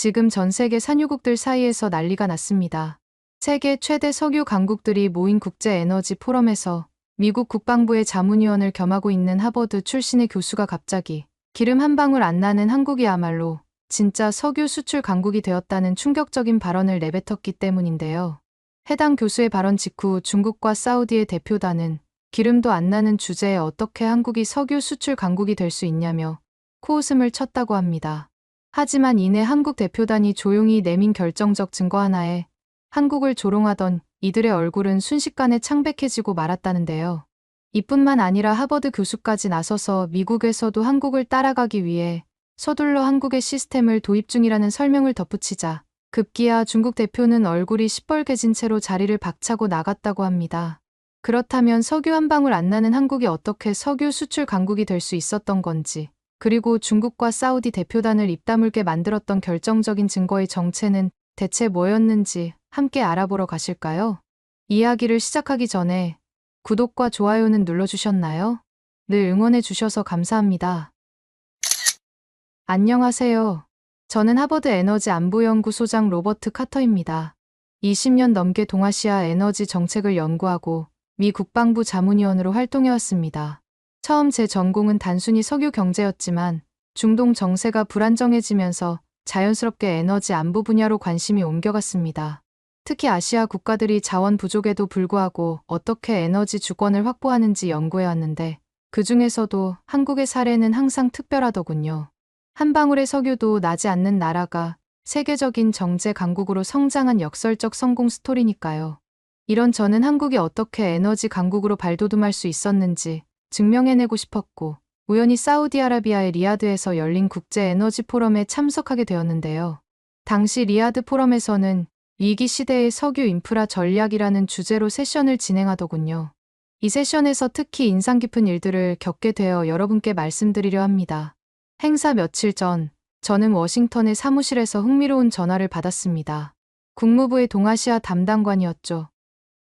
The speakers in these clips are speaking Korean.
지금 전 세계 산유국들 사이에서 난리가 났습니다. 세계 최대 석유 강국들이 모인 국제에너지 포럼에서 미국 국방부의 자문위원을 겸하고 있는 하버드 출신의 교수가 갑자기 기름 한 방울 안 나는 한국이야말로 진짜 석유 수출 강국이 되었다는 충격적인 발언을 내뱉었기 때문인데요. 해당 교수의 발언 직후 중국과 사우디의 대표단은 기름도 안 나는 주제에 어떻게 한국이 석유 수출 강국이 될 수 있냐며 코웃음을 쳤다고 합니다. 하지만 이내 한국 대표단이 조용히 내민 결정적 증거 하나에 한국을 조롱하던 이들의 얼굴은 순식간에 창백해지고 말았다는데요. 이뿐만 아니라 하버드 교수까지 나서서 미국에서도 한국을 따라가기 위해 서둘러 한국의 시스템을 도입 중이라는 설명을 덧붙이자 급기야 중국 대표는 얼굴이 시뻘개진 채로 자리를 박차고 나갔다고 합니다. 그렇다면 석유 한 방울 안 나는 한국이 어떻게 석유 수출 강국이 될 수 있었던 건지, 그리고 중국과 사우디 대표단을 입다물게 만들었던 결정적인 증거의 정체는 대체 뭐였는지 함께 알아보러 가실까요? 이야기를 시작하기 전에 구독과 좋아요는 눌러주셨나요? 늘 응원해주셔서 감사합니다. 안녕하세요. 저는 하버드 에너지 안보연구소장 로버트 카터입니다. 20년 넘게 동아시아 에너지 정책을 연구하고 미 국방부 자문위원으로 활동해왔습니다. 처음 제 전공은 단순히 석유 경제였지만 중동 정세가 불안정해지면서 자연스럽게 에너지 안보 분야로 관심이 옮겨갔습니다. 특히 아시아 국가들이 자원 부족에도 불구하고 어떻게 에너지 주권을 확보하는지 연구해왔는데 그 중에서도 한국의 사례는 항상 특별하더군요. 한 방울의 석유도 나지 않는 나라가 세계적인 정제 강국으로 성장한 역설적 성공 스토리니까요. 이런 저는 한국이 어떻게 에너지 강국으로 발돋움할 수 있었는지 증명해내고 싶었고, 우연히 사우디아라비아의 리야드에서 열린 국제 에너지 포럼에 참석하게 되었는데요. 당시 리야드 포럼에서는 위기 시대의 석유 인프라 전략이라는 주제로 세션을 진행하더군요. 이 세션에서 특히 인상 깊은 일들을 겪게 되어 여러분께 말씀드리려 합니다. 행사 며칠 전, 저는 워싱턴의 사무실에서 흥미로운 전화를 받았습니다. 국무부의 동아시아 담당관이었죠.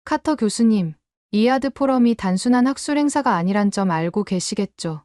카터 교수님, 리야드 포럼이 단순한 학술 행사가 아니란 점 알고 계시겠죠?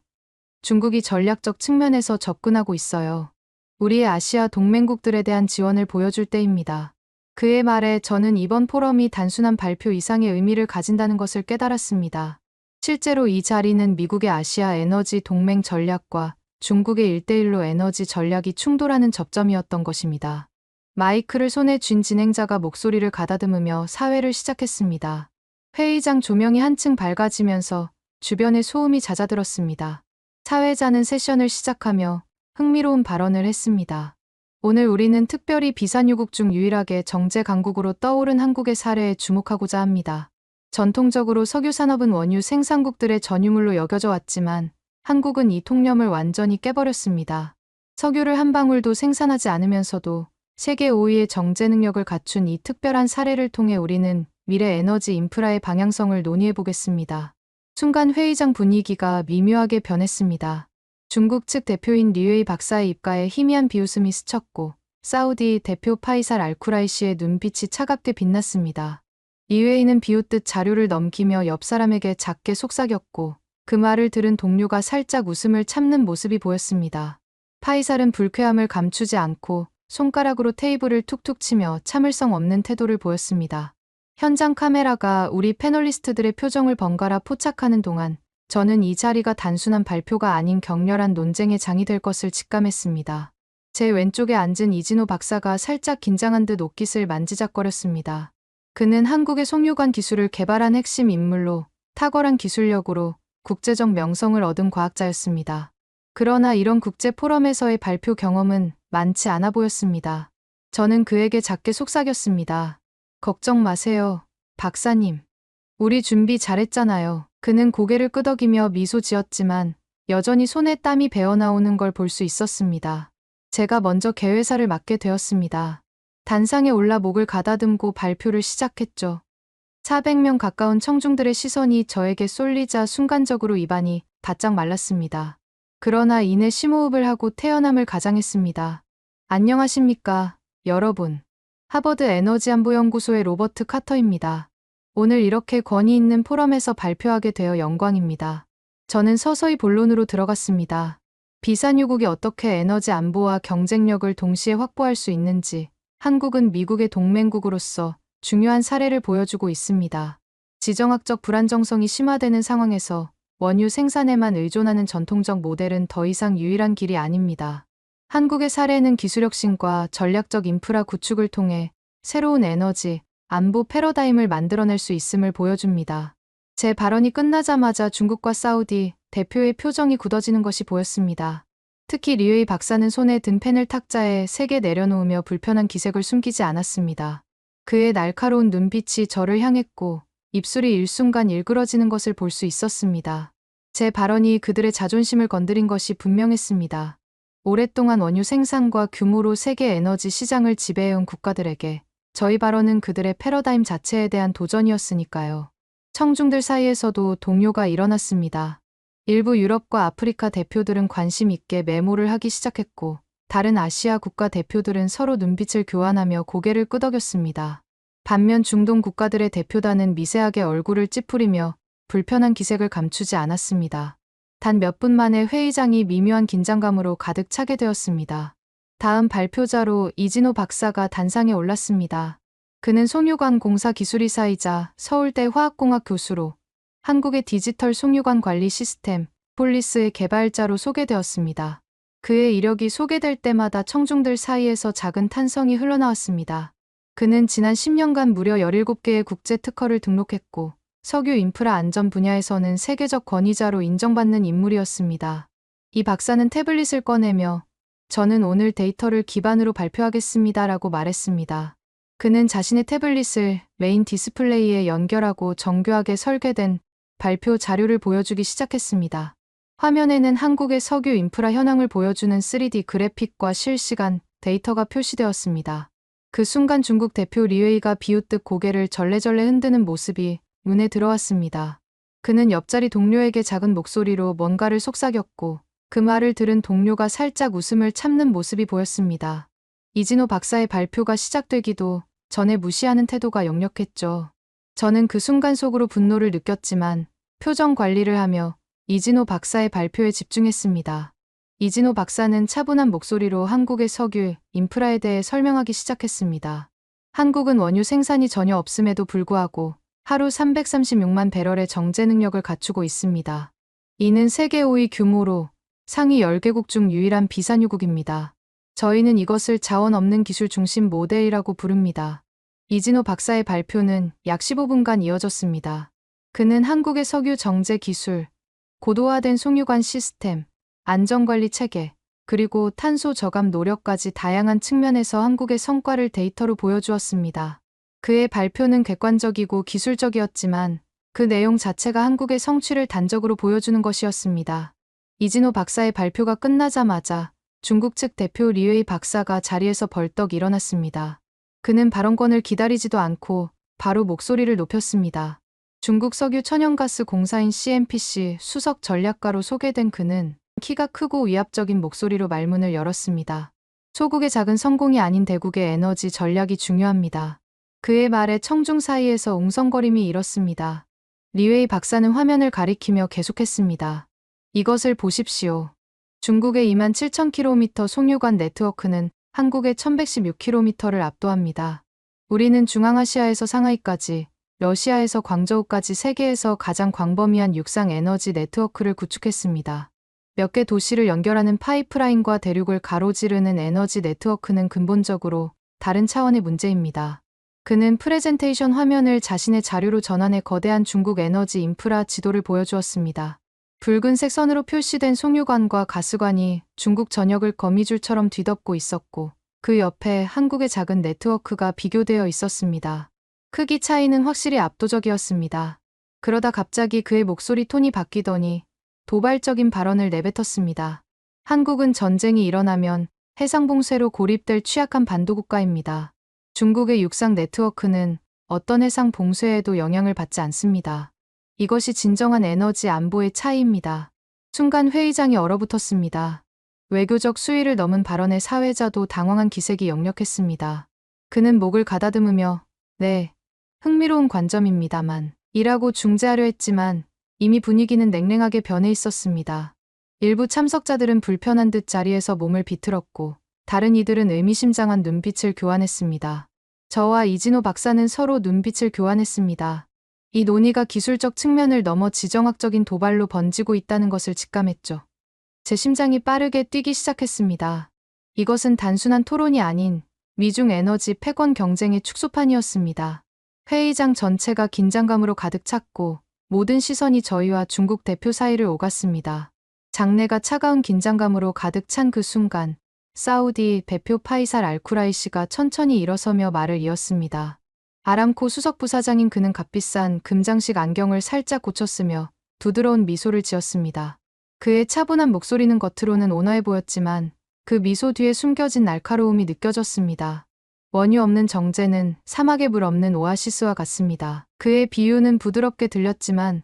중국이 전략적 측면에서 접근하고 있어요. 우리의 아시아 동맹국들에 대한 지원을 보여줄 때입니다. 그의 말에 저는 이번 포럼이 단순한 발표 이상의 의미를 가진다는 것을 깨달았습니다. 실제로 이 자리는 미국의 아시아 에너지 동맹 전략과 중국의 1대1로 에너지 전략이 충돌하는 접점이었던 것입니다. 마이크를 손에 쥔 진행자가 목소리를 가다듬으며 사회를 시작했습니다. 회의장 조명이 한층 밝아지면서 주변에 소음이 잦아들었습니다. 사회자는 세션을 시작하며 흥미로운 발언을 했습니다. 오늘 우리는 특별히 비산유국 중 유일하게 정제 강국으로 떠오른 한국의 사례에 주목하고자 합니다. 전통적으로 석유 산업은 원유 생산국들의 전유물로 여겨져 왔지만 한국은 이 통념을 완전히 깨버렸습니다. 석유를 한 방울도 생산하지 않으면서도 세계 5위의 정제 능력을 갖춘 이 특별한 사례를 통해 우리는 미래 에너지 인프라의 방향성을 논의해 보겠습니다. 순간 회의장 분위기가 미묘하게 변했습니다. 중국 측 대표인 류웨이 박사의 입가에 희미한 비웃음이 스쳤고 사우디 대표 파이살 알쿠라이시의 눈빛이 차갑게 빛났습니다. 류웨이는 비웃듯 자료를 넘기며 옆 사람에게 작게 속삭였고 그 말을 들은 동료가 살짝 웃음을 참는 모습이 보였습니다. 파이살은 불쾌함을 감추지 않고 손가락으로 테이블을 툭툭 치며 참을성 없는 태도를 보였습니다. 현장 카메라가 우리 패널리스트들의 표정을 번갈아 포착하는 동안 저는 이 자리가 단순한 발표가 아닌 격렬한 논쟁의 장이 될 것을 직감했습니다. 제 왼쪽에 앉은 이진호 박사가 살짝 긴장한 듯 옷깃을 만지작거렸습니다. 그는 한국의 송유관 기술을 개발한 핵심 인물로 탁월한 기술력으로 국제적 명성을 얻은 과학자였습니다. 그러나 이런 국제 포럼에서의 발표 경험은 많지 않아 보였습니다. 저는 그에게 작게 속삭였습니다. 걱정 마세요, 박사님. 우리 준비 잘했잖아요. 그는 고개를 끄덕이며 미소 지었지만 여전히 손에 땀이 배어나오는 걸 볼 수 있었습니다. 제가 먼저 개회사를 맡게 되었습니다. 단상에 올라 목을 가다듬고 발표를 시작했죠. 400명 가까운 청중들의 시선이 저에게 쏠리자 순간적으로 입안이 바짝 말랐습니다. 그러나 이내 심호흡을 하고 태연함을 가장했습니다. 안녕하십니까, 여러분. 하버드 에너지안보연구소의 로버트 카터입니다. 오늘 이렇게 권위 있는 포럼에서 발표하게 되어 영광입니다. 저는 서서히 본론으로 들어갔습니다. 비산유국이 어떻게 에너지 안보와 경쟁력을 동시에 확보할 수 있는지 한국은 미국의 동맹국으로서 중요한 사례를 보여주고 있습니다. 지정학적 불안정성이 심화되는 상황에서 원유 생산에만 의존하는 전통적 모델은 더 이상 유일한 길이 아닙니다. 한국의 사례는 기술혁신과 전략적 인프라 구축을 통해 새로운 에너지, 안보 패러다임을 만들어낼 수 있음을 보여줍니다. 제 발언이 끝나자마자 중국과 사우디 대표의 표정이 굳어지는 것이 보였습니다. 특히 리웨이 박사는 손에 든 펜을 탁자에 세게 내려놓으며 불편한 기색을 숨기지 않았습니다. 그의 날카로운 눈빛이 저를 향했고 입술이 일순간 일그러지는 것을 볼 수 있었습니다. 제 발언이 그들의 자존심을 건드린 것이 분명했습니다. 오랫동안 원유 생산과 규모로 세계 에너지 시장을 지배해온 국가들에게 저희 발언은 그들의 패러다임 자체에 대한 도전이었으니까요. 청중들 사이에서도 동요가 일어났습니다. 일부 유럽과 아프리카 대표들은 관심 있게 메모를 하기 시작했고 다른 아시아 국가 대표들은 서로 눈빛을 교환하며 고개를 끄덕였습니다. 반면 중동 국가들의 대표단은 미세하게 얼굴을 찌푸리며 불편한 기색을 감추지 않았습니다. 단 몇 분 만에 회의장이 미묘한 긴장감으로 가득 차게 되었습니다. 다음 발표자로 이진호 박사가 단상에 올랐습니다. 그는 송유관 공사 기술이사이자 서울대 화학공학 교수로 한국의 디지털 송유관 관리 시스템 폴리스의 개발자로 소개되었습니다. 그의 이력이 소개될 때마다 청중들 사이에서 작은 탄성이 흘러나왔습니다. 그는 지난 10년간 무려 17개의 국제 특허를 등록했고 석유 인프라 안전 분야에서는 세계적 권위자로 인정받는 인물이었습니다. 이 박사는 태블릿을 꺼내며 저는 오늘 데이터를 기반으로 발표하겠습니다라고 말했습니다. 그는 자신의 태블릿을 메인 디스플레이에 연결하고 정교하게 설계된 발표 자료를 보여주기 시작했습니다. 화면에는 한국의 석유 인프라 현황을 보여주는 3D 그래픽과 실시간 데이터가 표시되었습니다. 그 순간 중국 대표 리웨이가 비웃듯 고개를 절레절레 흔드는 모습이 눈에 들어왔습니다. 그는 옆자리 동료에게 작은 목소리로 뭔가를 속삭였고 그 말을 들은 동료가 살짝 웃음을 참는 모습이 보였습니다. 이진호 박사의 발표가 시작되기도 전에 무시하는 태도가 역력했죠. 저는 그 순간 속으로 분노를 느꼈지만 표정 관리를 하며 이진호 박사의 발표에 집중했습니다. 이진호 박사는 차분한 목소리로 한국의 석유, 인프라에 대해 설명하기 시작했습니다. 한국은 원유 생산이 전혀 없음에도 불구하고 하루 336만 배럴의 정제 능력을 갖추고 있습니다. 이는 세계 5위 규모로 상위 10개국 중 유일한 비산유국입니다. 저희는 이것을 자원 없는 기술 중심 모델이라고 부릅니다. 이진호 박사의 발표는 약 15분간 이어졌습니다. 그는 한국의 석유 정제 기술, 고도화된 송유관 시스템, 안전관리 체계, 그리고 탄소 저감 노력까지 다양한 측면에서 한국의 성과를 데이터로 보여주었습니다. 그의 발표는 객관적이고 기술적이었지만 그 내용 자체가 한국의 성취를 단적으로 보여주는 것이었습니다. 이진호 박사의 발표가 끝나자마자 중국 측 대표 리웨이 박사가 자리에서 벌떡 일어났습니다. 그는 발언권을 기다리지도 않고 바로 목소리를 높였습니다. 중국 석유 천연가스 공사인 CNPC 수석 전략가로 소개된 그는 키가 크고 위압적인 목소리로 말문을 열었습니다. 소국의 작은 성공이 아닌 대국의 에너지 전략이 중요합니다. 그의 말에 청중 사이에서 웅성거림이 일었습니다. 리웨이 박사는 화면을 가리키며 계속했습니다. 이것을 보십시오. 중국의 27,000km 송유관 네트워크는 한국의 1116km를 압도합니다. 우리는 중앙아시아에서 상하이까지, 러시아에서 광저우까지 세계에서 가장 광범위한 육상 에너지 네트워크를 구축했습니다. 몇 개 도시를 연결하는 파이프라인과 대륙을 가로지르는 에너지 네트워크는 근본적으로 다른 차원의 문제입니다. 그는 프레젠테이션 화면을 자신의 자료로 전환해 거대한 중국 에너지 인프라 지도를 보여주었습니다. 붉은색 선으로 표시된 송유관과 가스관이 중국 전역을 거미줄처럼 뒤덮고 있었고 그 옆에 한국의 작은 네트워크가 비교되어 있었습니다. 크기 차이는 확실히 압도적이었습니다. 그러다 갑자기 그의 목소리 톤이 바뀌더니 도발적인 발언을 내뱉었습니다. 한국은 전쟁이 일어나면 해상봉쇄로 고립될 취약한 반도국가입니다. 중국의 육상 네트워크는 어떤 해상 봉쇄에도 영향을 받지 않습니다. 이것이 진정한 에너지 안보의 차이입니다. 순간 회의장이 얼어붙었습니다. 외교적 수위를 넘은 발언에 사회자도 당황한 기색이 역력했습니다. 그는 목을 가다듬으며 네, 흥미로운 관점입니다만 이라고 중재하려 했지만 이미 분위기는 냉랭하게 변해 있었습니다. 일부 참석자들은 불편한 듯 자리에서 몸을 비틀었고 다른 이들은 의미심장한 눈빛을 교환했습니다. 저와 이진호 박사는 서로 눈빛을 교환했습니다. 이 논의가 기술적 측면을 넘어 지정학적인 도발로 번지고 있다는 것을 직감했죠. 제 심장이 빠르게 뛰기 시작했습니다. 이것은 단순한 토론이 아닌 미중 에너지 패권 경쟁의 축소판이었습니다. 회의장 전체가 긴장감으로 가득 찼고 모든 시선이 저희와 중국 대표 사이를 오갔습니다. 장내가 차가운 긴장감으로 가득 찬 그 순간 사우디 대표 파이살 알쿠라이시가 천천히 일어서며 말을 이었습니다. 아람코 수석 부사장인 그는 값비싼 금장식 안경을 살짝 고쳤으며 부드러운 미소를 지었습니다. 그의 차분한 목소리는 겉으로는 온화해 보였지만 그 미소 뒤에 숨겨진 날카로움이 느껴졌습니다. 원유 없는 정제는 사막에 물 없는 오아시스와 같습니다. 그의 비유는 부드럽게 들렸지만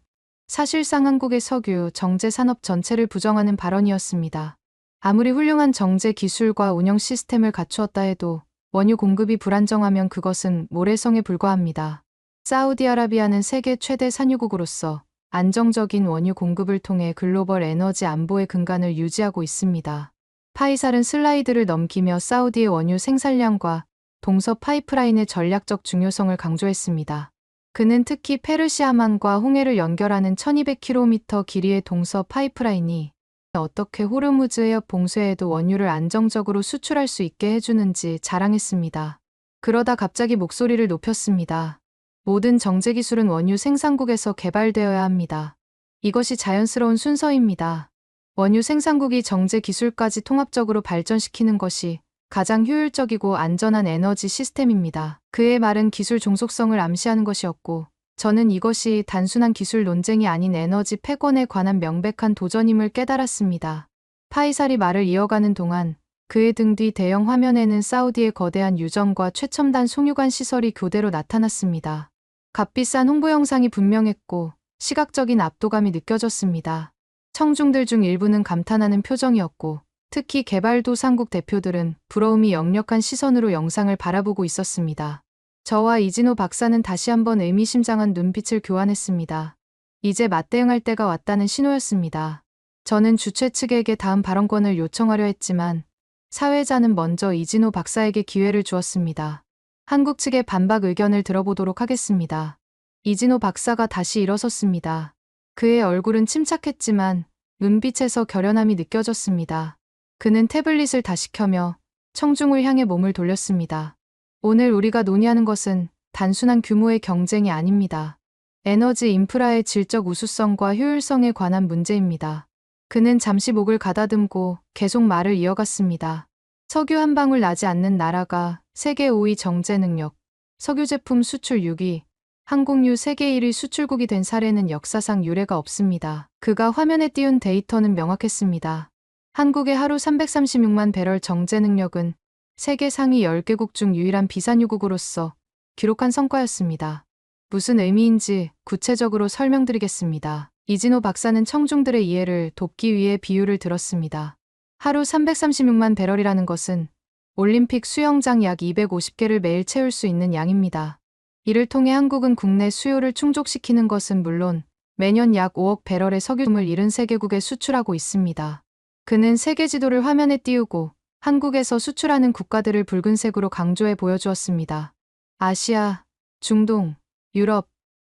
사실상 한국의 석유, 정제 산업 전체를 부정하는 발언이었습니다. 아무리 훌륭한 정제 기술과 운영 시스템을 갖추었다 해도 원유 공급이 불안정하면 그것은 모래성에 불과합니다. 사우디아라비아는 세계 최대 산유국으로서 안정적인 원유 공급을 통해 글로벌 에너지 안보의 근간을 유지하고 있습니다. 파이살은 슬라이드를 넘기며 사우디의 원유 생산량과 동서 파이프라인의 전략적 중요성을 강조했습니다. 그는 특히 페르시아만과 홍해를 연결하는 1200km 길이의 동서 파이프라인이 어떻게 호르무즈 해협 봉쇄에도 원유를 안정적으로 수출할 수 있게 해주는지 자랑했습니다. 그러다 갑자기 목소리를 높였습니다. 모든 정제 기술은 원유 생산국에서 개발되어야 합니다. 이것이 자연스러운 순서입니다. 원유 생산국이 정제 기술까지 통합적으로 발전시키는 것이 가장 효율적이고 안전한 에너지 시스템입니다. 그의 말은 기술 종속성을 암시하는 것이었고 저는 이것이 단순한 기술 논쟁이 아닌 에너지 패권에 관한 명백한 도전임을 깨달았습니다. 파이살이 말을 이어가는 동안 그의 등 뒤 대형 화면에는 사우디의 거대한 유전과 최첨단 송유관 시설이 교대로 나타났습니다. 값비싼 홍보 영상이 분명했고 시각적인 압도감이 느껴졌습니다. 청중들 중 일부는 감탄하는 표정이었고 특히 개발도상국 대표들은 부러움이 역력한 시선으로 영상을 바라보고 있었습니다. 저와 이진호 박사는 다시 한번 의미심장한 눈빛을 교환했습니다. 이제 맞대응할 때가 왔다는 신호였습니다. 저는 주최 측에게 다음 발언권을 요청하려 했지만 사회자는 먼저 이진호 박사에게 기회를 주었습니다. 한국 측의 반박 의견을 들어보도록 하겠습니다. 이진호 박사가 다시 일어섰습니다. 그의 얼굴은 침착했지만 눈빛에서 결연함이 느껴졌습니다. 그는 태블릿을 다시 켜며 청중을 향해 몸을 돌렸습니다. 오늘 우리가 논의하는 것은 단순한 규모의 경쟁이 아닙니다. 에너지 인프라의 질적 우수성과 효율성에 관한 문제입니다. 그는 잠시 목을 가다듬고 계속 말을 이어갔습니다. 석유 한 방울 나지 않는 나라가 세계 5위 정제 능력, 석유 제품 수출 6위, 항공유 세계 1위 수출국이 된 사례는 역사상 유례가 없습니다. 그가 화면에 띄운 데이터는 명확했습니다. 한국의 하루 336만 배럴 정제 능력은 세계 상위 10개국 중 유일한 비산유국으로서 기록한 성과였습니다. 무슨 의미인지 구체적으로 설명드리겠습니다. 이진호 박사는 청중들의 이해를 돕기 위해 비유를 들었습니다. 하루 336만 배럴이라는 것은 올림픽 수영장 약 250개를 매일 채울 수 있는 양입니다. 이를 통해 한국은 국내 수요를 충족시키는 것은 물론 매년 약 5억 배럴의 석유를 73개국에 수출하고 있습니다. 그는 세계 지도를 화면에 띄우고 한국에서 수출하는 국가들을 붉은색으로 강조해 보여주었습니다. 아시아, 중동, 유럽,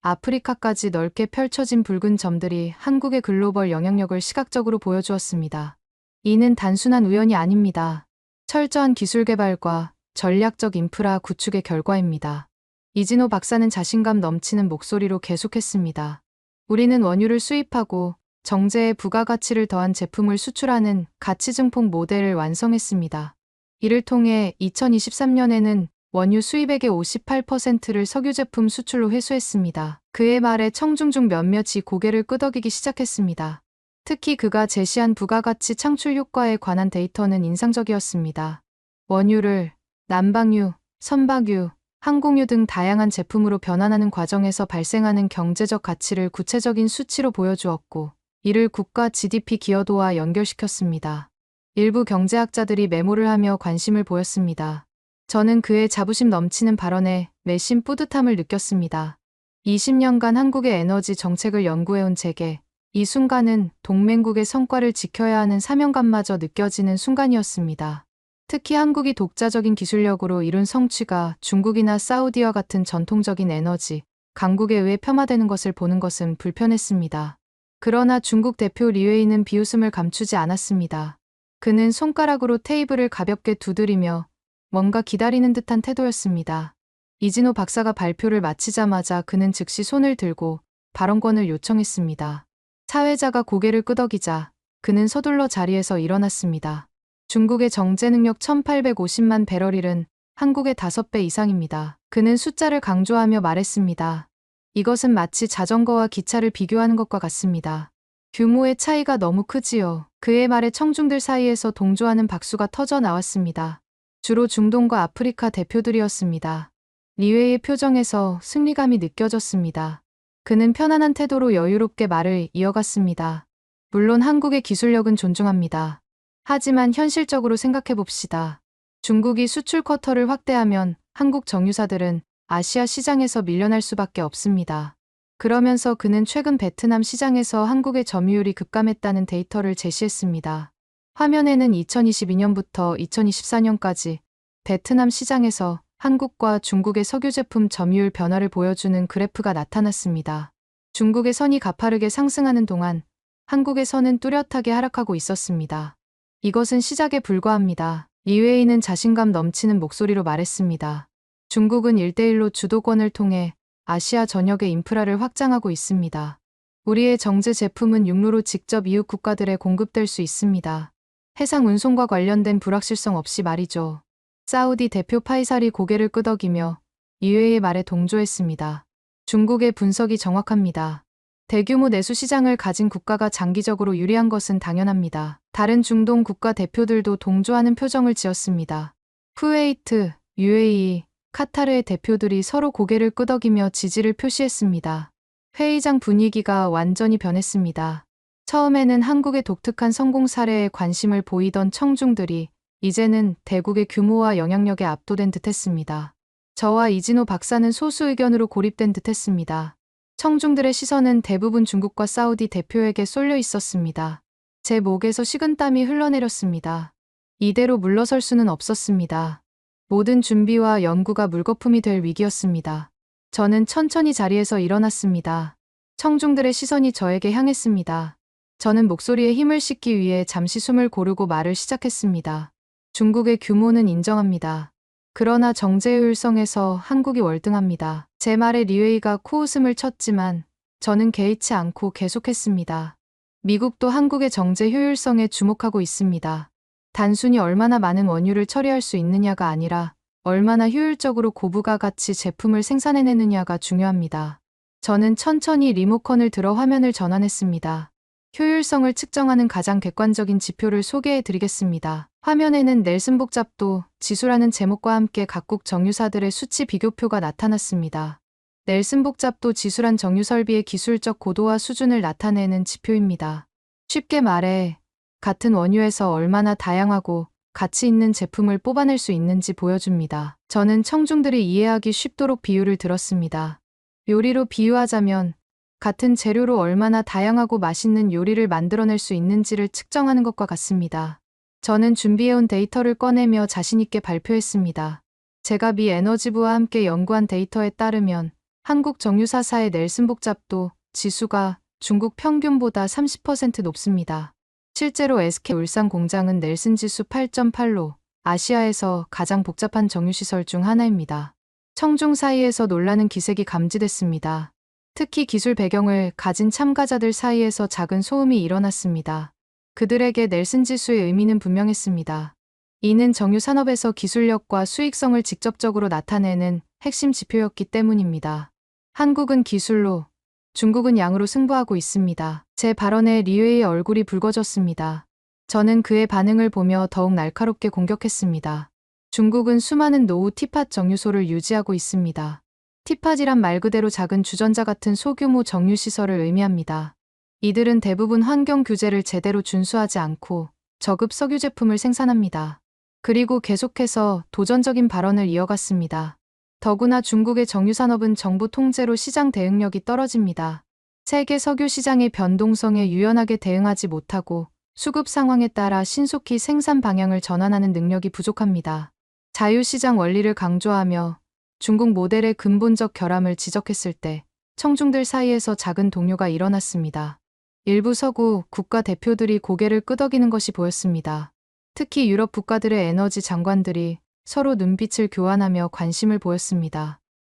아프리카까지 넓게 펼쳐진 붉은 점들이 한국의 글로벌 영향력을 시각적으로 보여주었습니다. 이는 단순한 우연이 아닙니다. 철저한 기술 개발과 전략적 인프라 구축의 결과입니다. 이진호 박사는 자신감 넘치는 목소리로 계속했습니다. 우리는 원유를 수입하고 정제에 부가가치를 더한 제품을 수출하는 가치증폭 모델을 완성했습니다. 이를 통해 2023년에는 원유 수입액의 58%를 석유 제품 수출로 회수했습니다. 그의 말에 청중 중 몇몇이 고개를 끄덕이기 시작했습니다. 특히 그가 제시한 부가가치 창출 효과에 관한 데이터는 인상적이었습니다. 원유를 난방유, 선박유, 항공유 등 다양한 제품으로 변환하는 과정에서 발생하는 경제적 가치를 구체적인 수치로 보여주었고 이를 국가 GDP 기여도와 연결시켰습니다. 일부 경제학자들이 메모를 하며 관심을 보였습니다. 저는 그의 자부심 넘치는 발언에 매심 뿌듯함을 느꼈습니다. 20년간 한국의 에너지 정책을 연구해온 제게 이 순간은 동맹국의 성과를 지켜야 하는 사명감마저 느껴지는 순간이었습니다. 특히 한국이 독자적인 기술력으로 이룬 성취가 중국이나 사우디와 같은 전통적인 에너지 강국에 의해 폄하되는 것을 보는 것은 불편했습니다. 그러나 중국 대표 리웨이는 비웃음을 감추지 않았습니다. 그는 손가락으로 테이블을 가볍게 두드리며 뭔가 기다리는 듯한 태도였습니다. 이진호 박사가 발표를 마치자마자 그는 즉시 손을 들고 발언권을 요청했습니다. 사회자가 고개를 끄덕이자 그는 서둘러 자리에서 일어났습니다. 중국의 정제 능력 1850만 배럴일은 한국의 5배 이상입니다. 그는 숫자를 강조하며 말했습니다. 이것은 마치 자전거와 기차를 비교하는 것과 같습니다. 규모의 차이가 너무 크지요. 그의 말에 청중들 사이에서 동조하는 박수가 터져 나왔습니다. 주로 중동과 아프리카 대표들이었습니다. 리웨이의 표정에서 승리감이 느껴졌습니다. 그는 편안한 태도로 여유롭게 말을 이어갔습니다. 물론 한국의 기술력은 존중합니다. 하지만 현실적으로 생각해 봅시다. 중국이 수출 쿼터를 확대하면 한국 정유사들은 아시아 시장에서 밀려날 수밖에 없습니다. 그러면서 그는 최근 베트남 시장에서 한국의 점유율이 급감했다는 데이터를 제시했습니다. 화면에는 2022년부터 2024년까지 베트남 시장에서 한국과 중국의 석유 제품 점유율 변화를 보여주는 그래프가 나타났습니다. 중국의 선이 가파르게 상승하는 동안 한국의 선은 뚜렷하게 하락하고 있었습니다. 이것은 시작에 불과합니다. 리웨이는 자신감 넘치는 목소리로 말했습니다. 중국은 1대1로 주도권을 통해 아시아 전역의 인프라를 확장하고 있습니다. 우리의 정제 제품은 육로로 직접 이웃 국가들에 공급될 수 있습니다. 해상 운송과 관련된 불확실성 없이 말이죠. 사우디 대표 파이살이 고개를 끄덕이며 리웨이의 말에 동조했습니다. 중국의 분석이 정확합니다. 대규모 내수 시장을 가진 국가가 장기적으로 유리한 것은 당연합니다. 다른 중동 국가 대표들도 동조하는 표정을 지었습니다. 쿠웨이트, UAE, 카타르의 대표들이 서로 고개를 끄덕이며 지지를 표시했습니다. 회의장 분위기가 완전히 변했습니다. 처음에는 한국의 독특한 성공 사례에 관심을 보이던 청중들이 이제는 대국의 규모와 영향력에 압도된 듯했습니다. 저와 이진호 박사는 소수 의견으로 고립된 듯했습니다. 청중들의 시선은 대부분 중국과 사우디 대표에게 쏠려 있었습니다. 제 목에서 식은땀이 흘러내렸습니다. 이대로 물러설 수는 없었습니다. 모든 준비와 연구가 물거품이 될 위기였습니다. 저는 천천히 자리에서 일어났습니다. 청중들의 시선이 저에게 향했습니다. 저는 목소리에 힘을 싣기 위해 잠시 숨을 고르고 말을 시작했습니다. 중국의 규모는 인정합니다. 그러나 정제 효율성에서 한국이 월등합니다. 제 말에 리웨이가 코웃음을 쳤지만 저는 개의치 않고 계속했습니다. 미국도 한국의 정제 효율성에 주목하고 있습니다. 단순히 얼마나 많은 원유를 처리할 수 있느냐가 아니라 얼마나 효율적으로 고부가 가치 제품을 생산해내느냐가 중요합니다. 저는 천천히 리모컨을 들어 화면을 전환했습니다. 효율성을 측정하는 가장 객관적인 지표를 소개해 드리겠습니다. 화면에는 넬슨 복잡도 지수라는 제목과 함께 각국 정유사들의 수치 비교표가 나타났습니다. 넬슨 복잡도 지수란 정유 설비의 기술적 고도와 수준을 나타내는 지표입니다. 쉽게 말해 같은 원유에서 얼마나 다양하고 가치 있는 제품을 뽑아낼 수 있는지 보여줍니다. 저는 청중들이 이해하기 쉽도록 비유를 들었습니다. 요리로 비유하자면 같은 재료로 얼마나 다양하고 맛있는 요리를 만들어낼 수 있는지를 측정하는 것과 같습니다. 저는 준비해온 데이터를 꺼내며 자신있게 발표했습니다. 제가 미 에너지부와 함께 연구한 데이터에 따르면 한국 정유사사의 넬슨 복잡도 지수가 중국 평균보다 30% 높습니다. 실제로 SK 울산 공장은 넬슨 지수 8.8로 아시아에서 가장 복잡한 정유시설 중 하나입니다. 청중 사이에서 놀라는 기색이 감지됐습니다. 특히 기술 배경을 가진 참가자들 사이에서 작은 소음이 일어났습니다. 그들에게 넬슨 지수의 의미는 분명했습니다. 이는 정유 산업에서 기술력과 수익성을 직접적으로 나타내는 핵심 지표였기 때문입니다. 한국은 기술로, 중국은 양으로 승부하고 있습니다. 제 발언에 리웨이의 얼굴이 붉어졌습니다. 저는 그의 반응을 보며 더욱 날카롭게 공격했습니다. 중국은 수많은 노후 티팟 정유소를 유지하고 있습니다. 티팟이란 말 그대로 작은 주전자 같은 소규모 정유시설을 의미합니다. 이들은 대부분 환경 규제를 제대로 준수하지 않고 저급 석유 제품을 생산합니다. 그리고 계속해서 도전적인 발언을 이어갔습니다. 더구나 중국의 정유산업은 정부 통제로 시장 대응력이 떨어집니다. 세계 석유 시장의 변동성에 유연하게 대응하지 못하고 수급 상황에 따라 신속히 생산 방향을 전환하는 능력이 부족합니다. 자유시장 원리를 강조하며 중국 모델의 근본적 결함을 지적했을 때 청중들 사이에서 작은 동요가 일어났습니다. 일부 서구 국가 대표들이 고개를 끄덕이는 것이 보였습니다. 특히 유럽 국가들의 에너지 장관들이 서로 눈빛을 교환하며 관심을 보였습니다.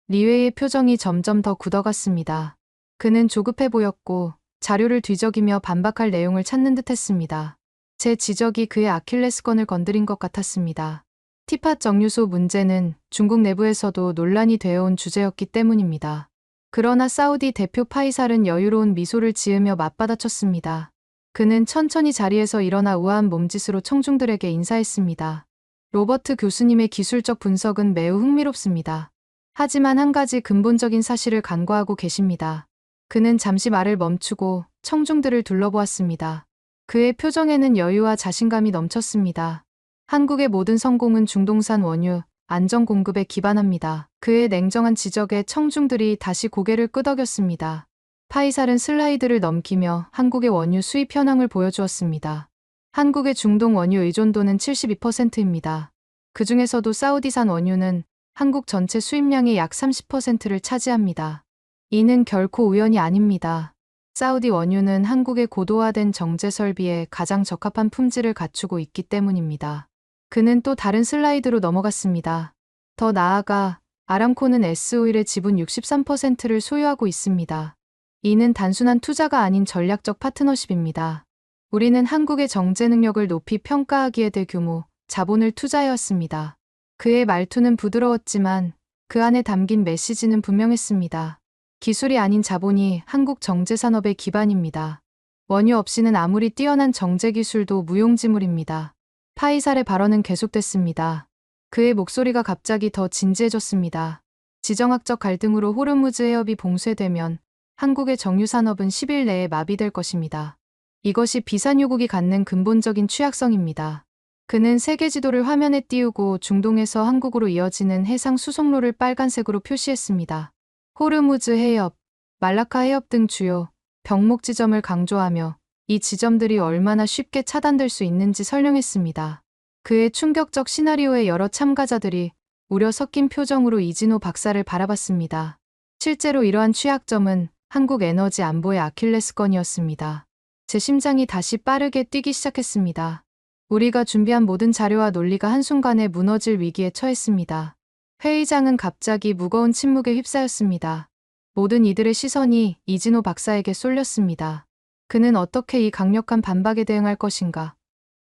리웨이의 표정이 점점 더 굳어갔습니다. 그는 조급해 보였고 자료를 뒤적이며 반박할 내용을 찾는 듯했습니다. 제 지적이 그의 아킬레스건을 건드린 것 같았습니다. 티팟 정유소 문제는 중국 내부에서도 논란이 되어온 주제였기 때문입니다. 그러나 사우디 대표 파이살은 여유로운 미소를 지으며 맞받아쳤습니다. 그는 천천히 자리에서 일어나 우아한 몸짓으로 청중들에게 인사했습니다. 로버트 교수님의 기술적 분석은 매우 흥미롭습니다. 하지만 한 가지 근본적인 사실을 간과하고 계십니다. 그는 잠시 말을 멈추고 청중들을 둘러보았습니다. 그의 표정에는 여유와 자신감이 넘쳤습니다. 한국의 모든 성공은 중동산 원유, 안정 공급에 기반합니다. 그의 냉정한 지적에 청중들이 다시 고개를 끄덕였습니다. 파이살은 슬라이드를 넘기며 한국의 원유 수입 현황을 보여주었습니다. 한국의 중동 원유 의존도는 72%입니다. 그 중에서도 사우디산 원유는 한국 전체 수입량의 약 30%를 차지합니다. 이는 결코 우연이 아닙니다. 사우디 원유는 한국의 고도화된 정제 설비에 가장 적합한 품질을 갖추고 있기 때문입니다. 그는 또 다른 슬라이드로 넘어갔습니다. 더 나아가 아람코는 S오일의 지분 63%를 소유하고 있습니다. 이는 단순한 투자가 아닌 전략적 파트너십입니다. 우리는 한국의 정제 능력을 높이 평가하기에 대규모 자본을 투자해왔습니다. 그의 말투는 부드러웠지만 그 안에 담긴 메시지는 분명했습니다. 기술이 아닌 자본이 한국 정제 산업의 기반입니다. 원유 없이는 아무리 뛰어난 정제 기술도 무용지물입니다. 파이살의 발언은 계속됐습니다. 그의 목소리가 갑자기 더 진지해졌습니다. 지정학적 갈등으로 호르무즈 해협이 봉쇄되면 한국의 정유 산업은 10일 내에 마비될 것입니다. 이것이 비산유국이 갖는 근본적인 취약성입니다. 그는 세계 지도를 화면에 띄우고 중동에서 한국으로 이어지는 해상 수송로를 빨간색으로 표시했습니다. 호르무즈 해협, 말라카 해협 등 주요 병목 지점을 강조하며 이 지점들이 얼마나 쉽게 차단될 수 있는지 설명했습니다. 그의 충격적 시나리오에 여러 참가자들이 우려 섞인 표정으로 이진호 박사를 바라봤습니다. 실제로 이러한 취약점은 한국 에너지 안보의 아킬레스건이었습니다. 제 심장이 다시 빠르게 뛰기 시작했습니다. 우리가 준비한 모든 자료와 논리가 한순간에 무너질 위기에 처했습니다. 회의장은 갑자기 무거운 침묵에 휩싸였습니다. 모든 이들의 시선이 이진호 박사에게 쏠렸습니다. 그는 어떻게 이 강력한 반박에 대응할 것인가?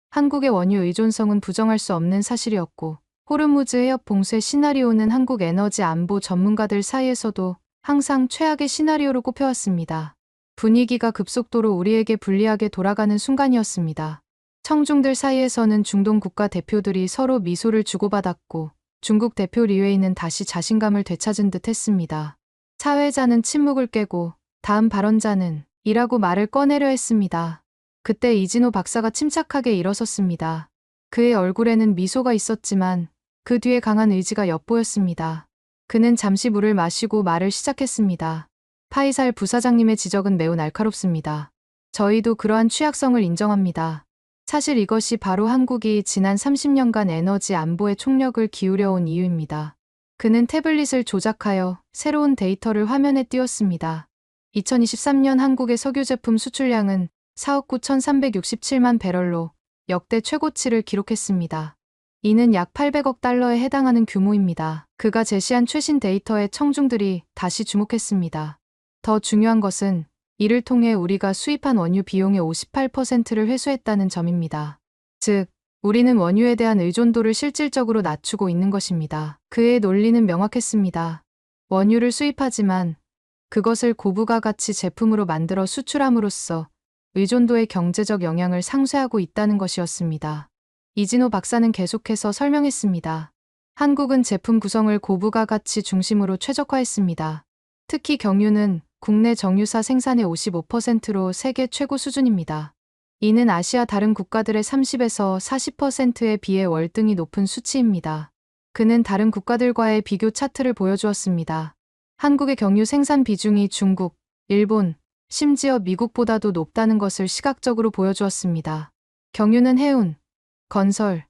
한국의 원유 의존성은 부정할 수 없는 사실이었고 호르무즈 해협 봉쇄 시나리오는 한국 에너지 안보 전문가들 사이에서도 항상 최악의 시나리오로 꼽혀왔습니다. 분위기가 급속도로 우리에게 불리하게 돌아가는 순간이었습니다. 청중들 사이에서는 중동 국가 대표들이 서로 미소를 주고받았고 중국 대표 리웨이는 다시 자신감을 되찾은 듯 했습니다. 사회자는 침묵을 깨고 다음 발언자는 이라고 말을 꺼내려 했습니다. 그때 이진호 박사가 침착하게 일어섰습니다. 그의 얼굴에는 미소가 있었지만 그 뒤에 강한 의지가 엿보였습니다. 그는 잠시 물을 마시고 말을 시작했습니다. 파이살 부사장님의 지적은 매우 날카롭습니다. 저희도 그러한 취약성을 인정합니다. 사실 이것이 바로 한국이 지난 30년간 에너지 안보에 총력을 기울여온 이유입니다. 그는 태블릿을 조작하여 새로운 데이터를 화면에 띄웠습니다. 2023년 한국의 석유 제품 수출량은 4억 9,367만 배럴로 역대 최고치를 기록했습니다. 이는 약 800억 달러에 해당하는 규모입니다. 그가 제시한 최신 데이터에 청중들이 다시 주목했습니다. 더 중요한 것은 이를 통해 우리가 수입한 원유 비용의 58%를 회수했다는 점입니다. 즉, 우리는 원유에 대한 의존도를 실질적으로 낮추고 있는 것입니다. 그의 논리는 명확했습니다. 원유를 수입하지만 그것을 고부가 가치 제품으로 만들어 수출함으로써 의존도의 경제적 영향을 상쇄하고 있다는 것이었습니다. 이진호 박사는 계속해서 설명했습니다. 한국은 제품 구성을 고부가 가치 중심으로 최적화했습니다. 특히 경유는 국내 정유사 생산의 55%로 세계 최고 수준입니다. 이는 아시아 다른 국가들의 30에서 40%에 비해 월등히 높은 수치입니다. 그는 다른 국가들과의 비교 차트를 보여주었습니다. 한국의 경유 생산 비중이 중국, 일본, 심지어 미국보다도 높다는 것을 시각적으로 보여주었습니다. 경유는 해운, 건설,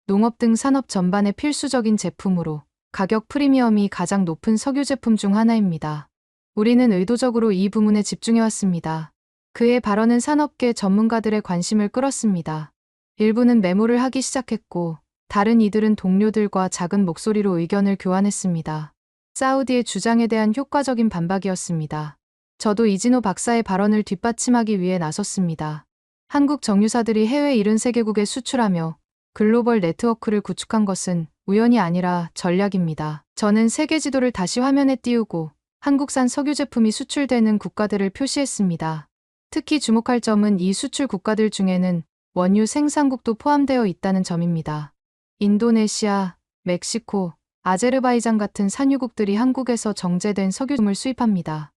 농업 등 산업 전반의 필수적인 제품으로 가격 프리미엄이 가장 높은 석유 제품 중 하나입니다. 우리는 의도적으로 이 부문에 집중해왔습니다. 그의 발언은 산업계 전문가들의 관심을 끌었습니다. 일부는 메모를 하기 시작했고, 다른 이들은 동료들과 작은 목소리로 의견을 교환했습니다. 사우디의 주장에 대한 효과적인 반박이었습니다. 저도 이진호 박사의 발언을 뒷받침하기 위해 나섰습니다. 한국 정유사들이 해외 73개국에 수출하며 글로벌 네트워크를 구축한 것은 우연이 아니라 전략입니다. 저는 세계 지도를 다시 화면에 띄우고 한국산 석유 제품이 수출되는 국가들을 표시했습니다. 특히 주목할 점은 이 수출 국가들 중에는 원유 생산국도 포함되어 있다는 점입니다. 인도네시아, 멕시코, 아제르바이잔 같은 산유국들이 한국에서 정제된 석유를 수입합니다.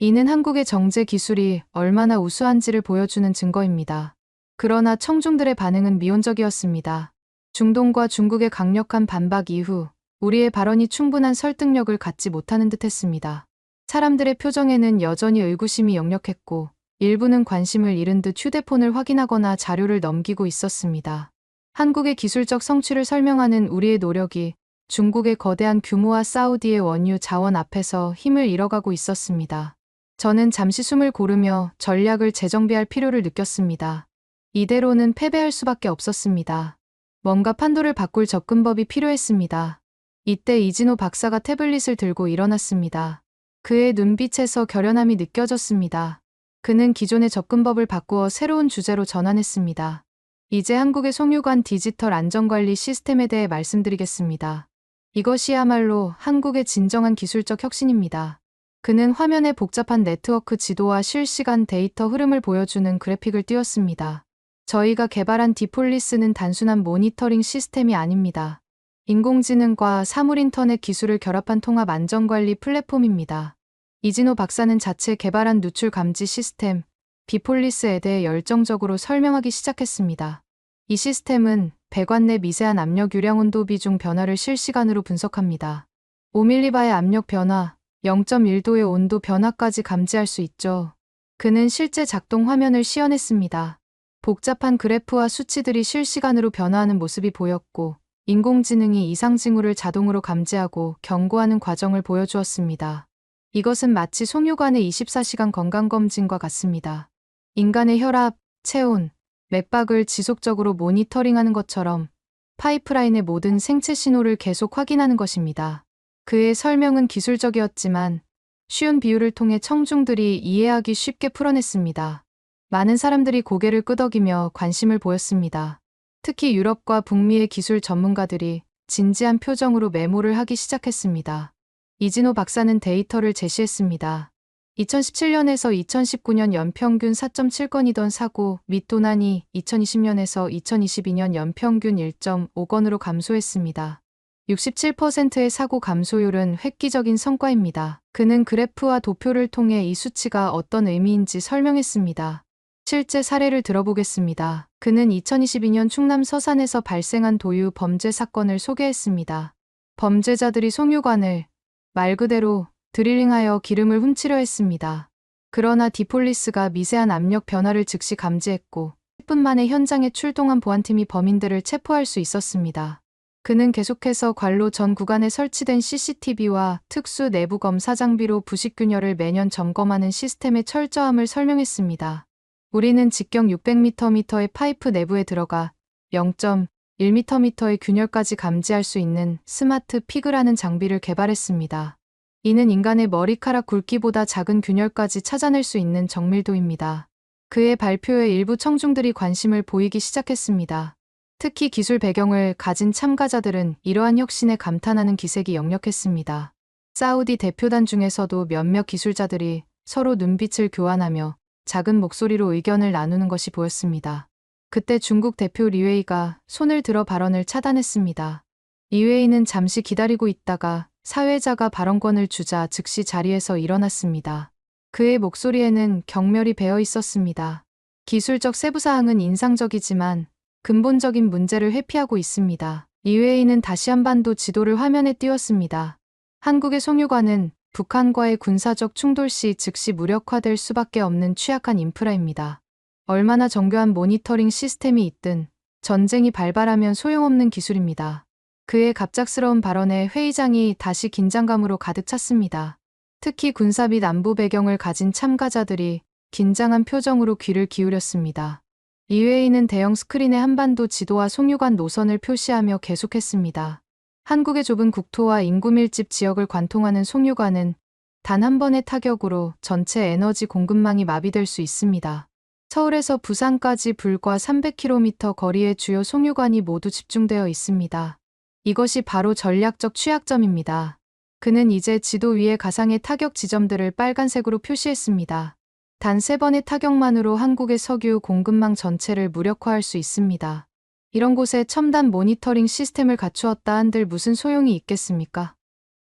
이는 한국의 정제 기술이 얼마나 우수한지를 보여주는 증거입니다. 그러나 청중들의 반응은 미온적이었습니다. 중동과 중국의 강력한 반박 이후 우리의 발언이 충분한 설득력을 갖지 못하는 듯했습니다. 사람들의 표정에는 여전히 의구심이 역력했고 일부는 관심을 잃은 듯 휴대폰을 확인하거나 자료를 넘기고 있었습니다. 한국의 기술적 성취를 설명하는 우리의 노력이 중국의 거대한 규모와 사우디의 원유 자원 앞에서 힘을 잃어가고 있었습니다. 저는 잠시 숨을 고르며 전략을 재정비할 필요를 느꼈습니다. 이대로는 패배할 수밖에 없었습니다. 뭔가 판도를 바꿀 접근법이 필요했습니다. 이때 이진호 박사가 태블릿을 들고 일어났습니다. 그의 눈빛에서 결연함이 느껴졌습니다. 그는 기존의 접근법을 바꾸어 새로운 주제로 전환했습니다. 이제 한국의 송유관 디지털 안전관리 시스템에 대해 말씀드리겠습니다. 이것이야말로 한국의 진정한 기술적 혁신입니다. 그는 화면에 복잡한 네트워크 지도와 실시간 데이터 흐름을 보여주는 그래픽을 띄웠습니다. 저희가 개발한 디폴리스는 단순한 모니터링 시스템이 아닙니다. 인공지능과 사물인터넷 기술을 결합한 통합 안전관리 플랫폼입니다. 이진호 박사는 자체 개발한 누출 감지 시스템, 비폴리스에 대해 열정적으로 설명하기 시작했습니다. 이 시스템은 배관 내 미세한 압력 유량 온도 비중 변화를 실시간으로 분석합니다. 5mB의 압력 변화, 0.1도의 온도 변화까지 감지할 수 있죠. 그는 실제 작동 화면을 시연했습니다. 복잡한 그래프와 수치들이 실시간으로 변화하는 모습이 보였고, 인공지능이 이상 징후를 자동으로 감지하고 경고하는 과정을 보여주었습니다. 이것은 마치 송유관의 24시간 건강검진과 같습니다. 인간의 혈압, 체온, 맥박을 지속적으로 모니터링하는 것처럼 파이프라인의 모든 생체 신호를 계속 확인하는 것입니다. 그의 설명은 기술적이었지만 쉬운 비유를 통해 청중들이 이해하기 쉽게 풀어냈습니다. 많은 사람들이 고개를 끄덕이며 관심을 보였습니다. 특히 유럽과 북미의 기술 전문가들이 진지한 표정으로 메모를 하기 시작했습니다. 이진호 박사는 데이터를 제시했습니다. 2017년에서 2019년 연평균 4.7건이던 사고 및 도난이 2020년에서 2022년 연평균 1.5건으로 감소했습니다. 67%의 사고 감소율은 획기적인 성과입니다. 그는 그래프와 도표를 통해 이 수치가 어떤 의미인지 설명했습니다. 실제 사례를 들어보겠습니다. 그는 2022년 충남 서산에서 발생한 도유 범죄 사건을 소개했습니다. 범죄자들이 송유관을 말 그대로 드릴링하여 기름을 훔치려 했습니다. 그러나 디폴리스가 미세한 압력 변화를 즉시 감지했고 10분 만에 현장에 출동한 보안팀이 범인들을 체포할 수 있었습니다. 그는 계속해서 관로 전 구간에 설치된 CCTV와 특수 내부 검사 장비로 부식균열을 매년 점검하는 시스템의 철저함을 설명했습니다. 우리는 직경 600m의 파이프 내부에 들어가 0.1m의 균열까지 감지할 수 있는 스마트 피그라는 장비를 개발했습니다. 이는 인간의 머리카락 굵기보다 작은 균열까지 찾아낼 수 있는 정밀도입니다. 그의 발표에 일부 청중들이 관심을 보이기 시작했습니다. 특히 기술 배경을 가진 참가자들은 이러한 혁신에 감탄하는 기색이 역력했습니다. 사우디 대표단 중에서도 몇몇 기술자들이 서로 눈빛을 교환하며 작은 목소리로 의견을 나누는 것이 보였습니다. 그때 중국 대표 리웨이가 손을 들어 발언을 차단했습니다. 리웨이는 잠시 기다리고 있다가 사회자가 발언권을 주자 즉시 자리에서 일어났습니다. 그의 목소리에는 경멸이 배어 있었습니다. 기술적 세부사항은 인상적이지만 근본적인 문제를 회피하고 있습니다. 리웨이는 다시 한반도 지도를 화면에 띄웠습니다. 한국의 송유관은 북한과의 군사적 충돌 시 즉시 무력화될 수밖에 없는 취약한 인프라입니다. 얼마나 정교한 모니터링 시스템이 있든 전쟁이 발발하면 소용없는 기술입니다. 그의 갑작스러운 발언에 회의장이 다시 긴장감으로 가득 찼습니다. 특히 군사 및 안보 배경을 가진 참가자들이 긴장한 표정으로 귀를 기울였습니다. 이회의는 대형 스크린에 한반도 지도와 송유관 노선을 표시하며 계속했습니다. 한국의 좁은 국토와 인구 밀집 지역을 관통하는 송유관은 단 한 번의 타격으로 전체 에너지 공급망이 마비될 수 있습니다. 서울에서 부산까지 불과 300km 거리의 주요 송유관이 모두 집중되어 있습니다. 이것이 바로 전략적 취약점입니다. 그는 이제 지도 위에 가상의 타격 지점들을 빨간색으로 표시했습니다. 단 3번의 타격만으로 한국의 석유 공급망 전체를 무력화할 수 있습니다. 이런 곳에 첨단 모니터링 시스템을 갖추었다 한들 무슨 소용이 있겠습니까?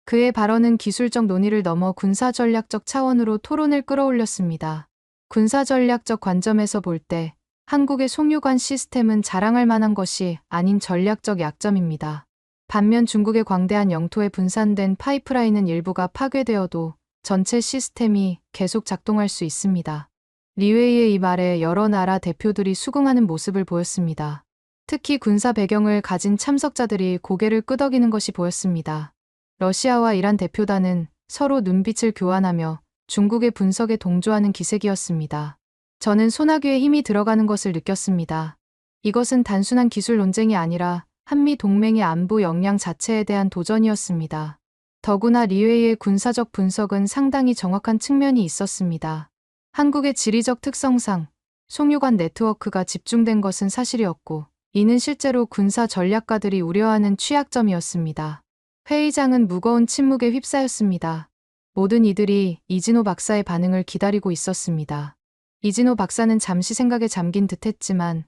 그의 발언은 기술적 논의를 넘어 군사전략적 차원으로 토론을 끌어올렸습니다. 군사전략적 관점에서 볼 때 한국의 송유관 시스템은 자랑할 만한 것이 아닌 전략적 약점입니다. 반면 중국의 광대한 영토에 분산된 파이프라인은 일부가 파괴되어도 전체 시스템이 계속 작동할 수 있습니다. 리웨이의 이 말에 여러 나라 대표들이 수긍하는 모습을 보였습니다. 특히 군사 배경을 가진 참석자들이 고개를 끄덕이는 것이 보였습니다. 러시아와 이란 대표단은 서로 눈빛을 교환하며 중국의 분석에 동조하는 기색이었습니다. 저는 소나귀에 힘이 들어가는 것을 느꼈습니다. 이것은 단순한 기술 논쟁이 아니라 한미 동맹의 안보 역량 자체에 대한 도전이었습니다. 더구나 리웨이의 군사적 분석은 상당히 정확한 측면이 있었습니다. 한국의 지리적 특성상 송유관 네트워크가 집중된 것은 사실이었고, 이는 실제로 군사 전략가들이 우려하는 취약점이었습니다. 회의장은 무거운 침묵에 휩싸였습니다. 모든 이들이 이진호 박사의 반응을 기다리고 있었습니다. 이진호 박사는 잠시 생각에 잠긴 듯했지만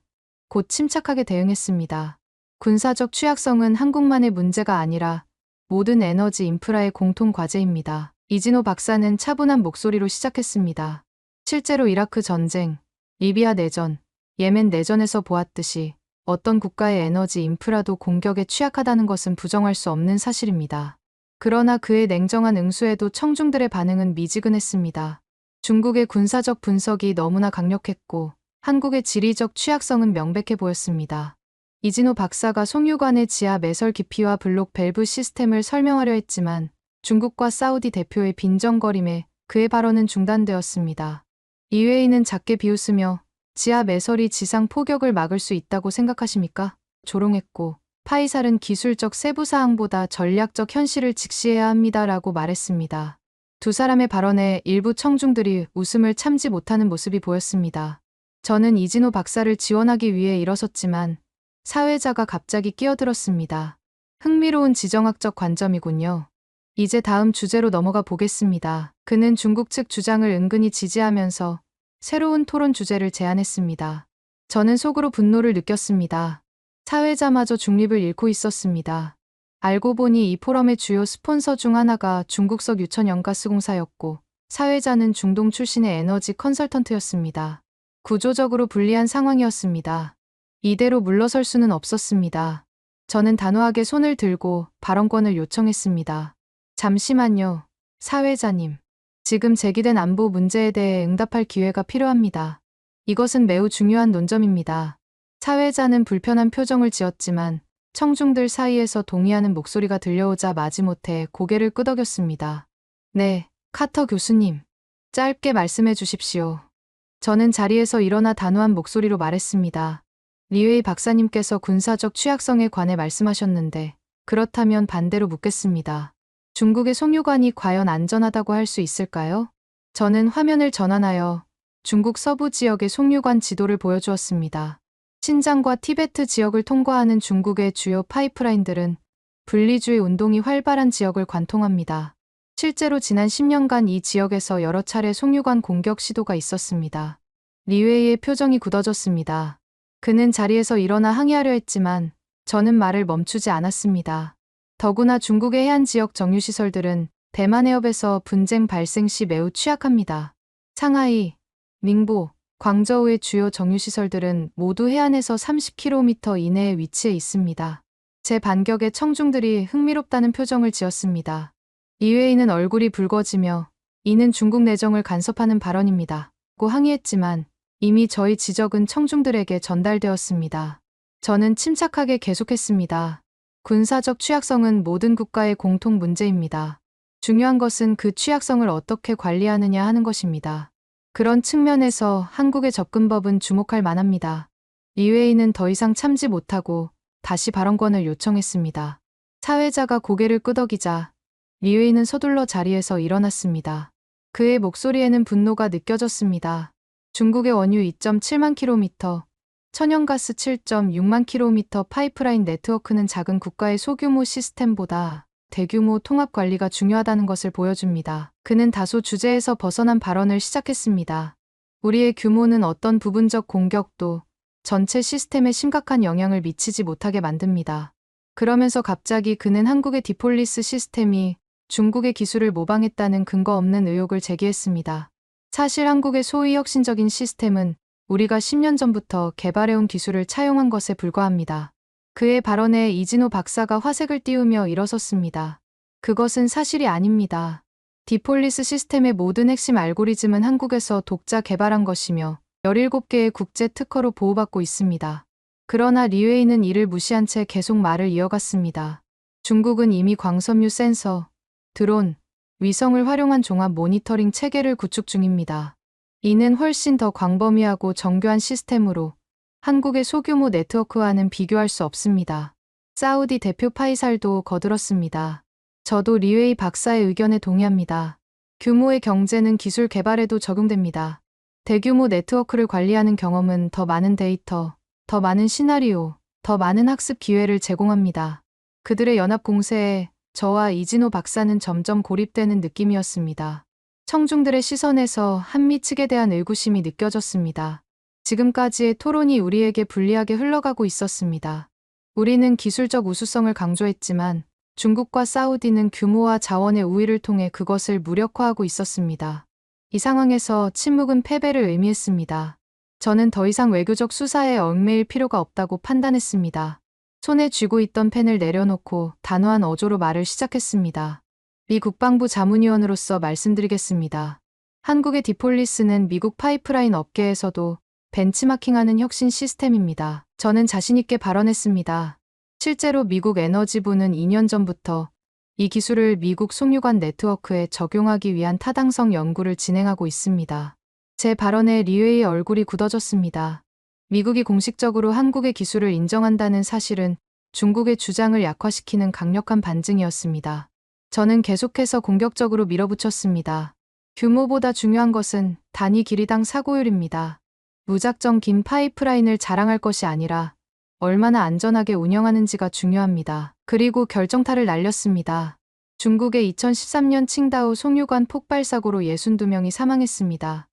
곧 침착하게 대응했습니다. 군사적 취약성은 한국만의 문제가 아니라 모든 에너지 인프라의 공통 과제입니다. 이진호 박사는 차분한 목소리로 시작했습니다. 실제로 이라크 전쟁, 리비아 내전, 예멘 내전에서 보았듯이 어떤 국가의 에너지 인프라도 공격에 취약하다는 것은 부정할 수 없는 사실입니다. 그러나 그의 냉정한 응수에도 청중들의 반응은 미지근했습니다. 중국의 군사적 분석이 너무나 강력했고 한국의 지리적 취약성은 명백해 보였습니다. 이진호 박사가 송유관의 지하 매설 깊이와 블록 밸브 시스템을 설명하려 했지만 중국과 사우디 대표의 빈정거림에 그의 발언은 중단되었습니다. 이회의는 작게 비웃으며 지하 매설이 지상 포격을 막을 수 있다고 생각하십니까? 조롱했고 파이살은 기술적 세부 사항보다 전략적 현실을 직시해야 합니다라고 말했습니다. 두 사람의 발언에 일부 청중들이 웃음을 참지 못하는 모습이 보였습니다. 저는 이진호 박사를 지원하기 위해 일어섰지만 사회자가 갑자기 끼어들었습니다. 흥미로운 지정학적 관점이군요. 이제 다음 주제로 넘어가 보겠습니다. 그는 중국 측 주장을 은근히 지지하면서 새로운 토론 주제를 제안했습니다. 저는 속으로 분노를 느꼈습니다. 사회자마저 중립을 잃고 있었습니다. 알고 보니 이 포럼의 주요 스폰서 중 하나가 중국석 유천연가스공사였고 사회자는 중동 출신의 에너지 컨설턴트였습니다. 구조적으로 불리한 상황이었습니다. 이대로 물러설 수는 없었습니다. 저는 단호하게 손을 들고 발언권을 요청했습니다. 잠시만요, 사회자님. 지금 제기된 안보 문제에 대해 응답할 기회가 필요합니다. 이것은 매우 중요한 논점입니다. 사회자는 불편한 표정을 지었지만 청중들 사이에서 동의하는 목소리가 들려오자 마지못해 고개를 끄덕였습니다. 네, 카터 교수님. 짧게 말씀해 주십시오. 저는 자리에서 일어나 단호한 목소리로 말했습니다. 리웨이 박사님께서 군사적 취약성에 관해 말씀하셨는데 그렇다면 반대로 묻겠습니다. 중국의 송유관이 과연 안전하다고 할 수 있을까요? 저는 화면을 전환하여 중국 서부 지역의 송유관 지도를 보여주었습니다. 신장과 티베트 지역을 통과하는 중국의 주요 파이프라인들은 분리주의 운동이 활발한 지역을 관통합니다. 실제로 지난 10년간 이 지역에서 여러 차례 송유관 공격 시도가 있었습니다. 리웨이의 표정이 굳어졌습니다. 그는 자리에서 일어나 항의하려 했지만 저는 말을 멈추지 않았습니다. 더구나 중국의 해안 지역 정유시설들은 대만 해협에서 분쟁 발생 시 매우 취약합니다. 상하이, 닝보, 광저우의 주요 정유시설들은 모두 해안에서 30km 이내에 위치해 있습니다. 제 반격에 청중들이 흥미롭다는 표정을 지었습니다. 리웨이는 얼굴이 붉어지며 이는 중국 내정을 간섭하는 발언입니다. 고 항의했지만 이미 저희 지적은 청중들에게 전달되었습니다. 저는 침착하게 계속했습니다. 군사적 취약성은 모든 국가의 공통 문제입니다. 중요한 것은 그 취약성을 어떻게 관리하느냐 하는 것입니다. 그런 측면에서 한국의 접근법은 주목할 만합니다. 리웨이는 더 이상 참지 못하고 다시 발언권을 요청했습니다. 사회자가 고개를 끄덕이자 리웨이는 서둘러 자리에서 일어났습니다. 그의 목소리에는 분노가 느껴졌습니다. 중국의 원유 2.7만 킬로미터, 천연가스 7.6만 킬로미터 파이프라인 네트워크는 작은 국가의 소규모 시스템보다 대규모 통합 관리가 중요하다는 것을 보여줍니다. 그는 다소 주제에서 벗어난 발언을 시작했습니다. 우리의 규모는 어떤 부분적 공격도 전체 시스템에 심각한 영향을 미치지 못하게 만듭니다. 그러면서 갑자기 그는 한국의 디폴리스 시스템이 중국의 기술을 모방했다는 근거 없는 의혹을 제기했습니다. 사실 한국의 소위 혁신적인 시스템은 우리가 10년 전부터 개발해온 기술을 차용한 것에 불과합니다. 그의 발언에 이진호 박사가 화색을 띄우며 일어섰습니다. 그것은 사실이 아닙니다. 디폴리스 시스템의 모든 핵심 알고리즘은 한국에서 독자 개발한 것이며 17개의 국제 특허로 보호받고 있습니다. 그러나 리웨이는 이를 무시한 채 계속 말을 이어갔습니다. 중국은 이미 광섬유 센서, 드론, 위성을 활용한 종합 모니터링 체계를 구축 중입니다. 이는 훨씬 더 광범위하고 정교한 시스템으로 한국의 소규모 네트워크와는 비교할 수 없습니다. 사우디 대표 파이살도 거들었습니다. 저도 리웨이 박사의 의견에 동의합니다. 규모의 경제는 기술 개발에도 적용됩니다. 대규모 네트워크를 관리하는 경험은 더 많은 데이터, 더 많은 시나리오, 더 많은 학습 기회를 제공합니다. 그들의 연합 공세에 저와 이진호 박사는 점점 고립되는 느낌이었습니다. 청중들의 시선에서 한미 측에 대한 의구심이 느껴졌습니다. 지금까지의 토론이 우리에게 불리하게 흘러가고 있었습니다. 우리는 기술적 우수성을 강조했지만 중국과 사우디는 규모와 자원의 우위를 통해 그것을 무력화하고 있었습니다. 이 상황에서 침묵은 패배를 의미했습니다. 저는 더 이상 외교적 수사에 얽매일 필요가 없다고 판단했습니다. 손에 쥐고 있던 펜을 내려놓고 단호한 어조로 말을 시작했습니다. 미 국방부 자문위원으로서 말씀드리겠습니다. 한국의 디폴리스는 미국 파이프라인 업계에서도 벤치마킹하는 혁신 시스템입니다. 저는 자신있게 발언했습니다. 실제로 미국 에너지부는 2년 전부터 이 기술을 미국 송유관 네트워크에 적용하기 위한 타당성 연구를 진행하고 있습니다. 제 발언에 리웨이의 얼굴이 굳어졌습니다. 미국이 공식적으로 한국의 기술을 인정한다는 사실은 중국의 주장을 약화시키는 강력한 반증이었습니다. 저는 계속해서 공격적으로 밀어붙였습니다. 규모보다 중요한 것은 단위 길이당 사고율입니다. 무작정 긴 파이프라인을 자랑할 것이 아니라 얼마나 안전하게 운영하는지가 중요합니다. 그리고 결정타를 날렸습니다. 중국의 2013년 칭다오 송유관 폭발 사고로 62명이 사망했습니다.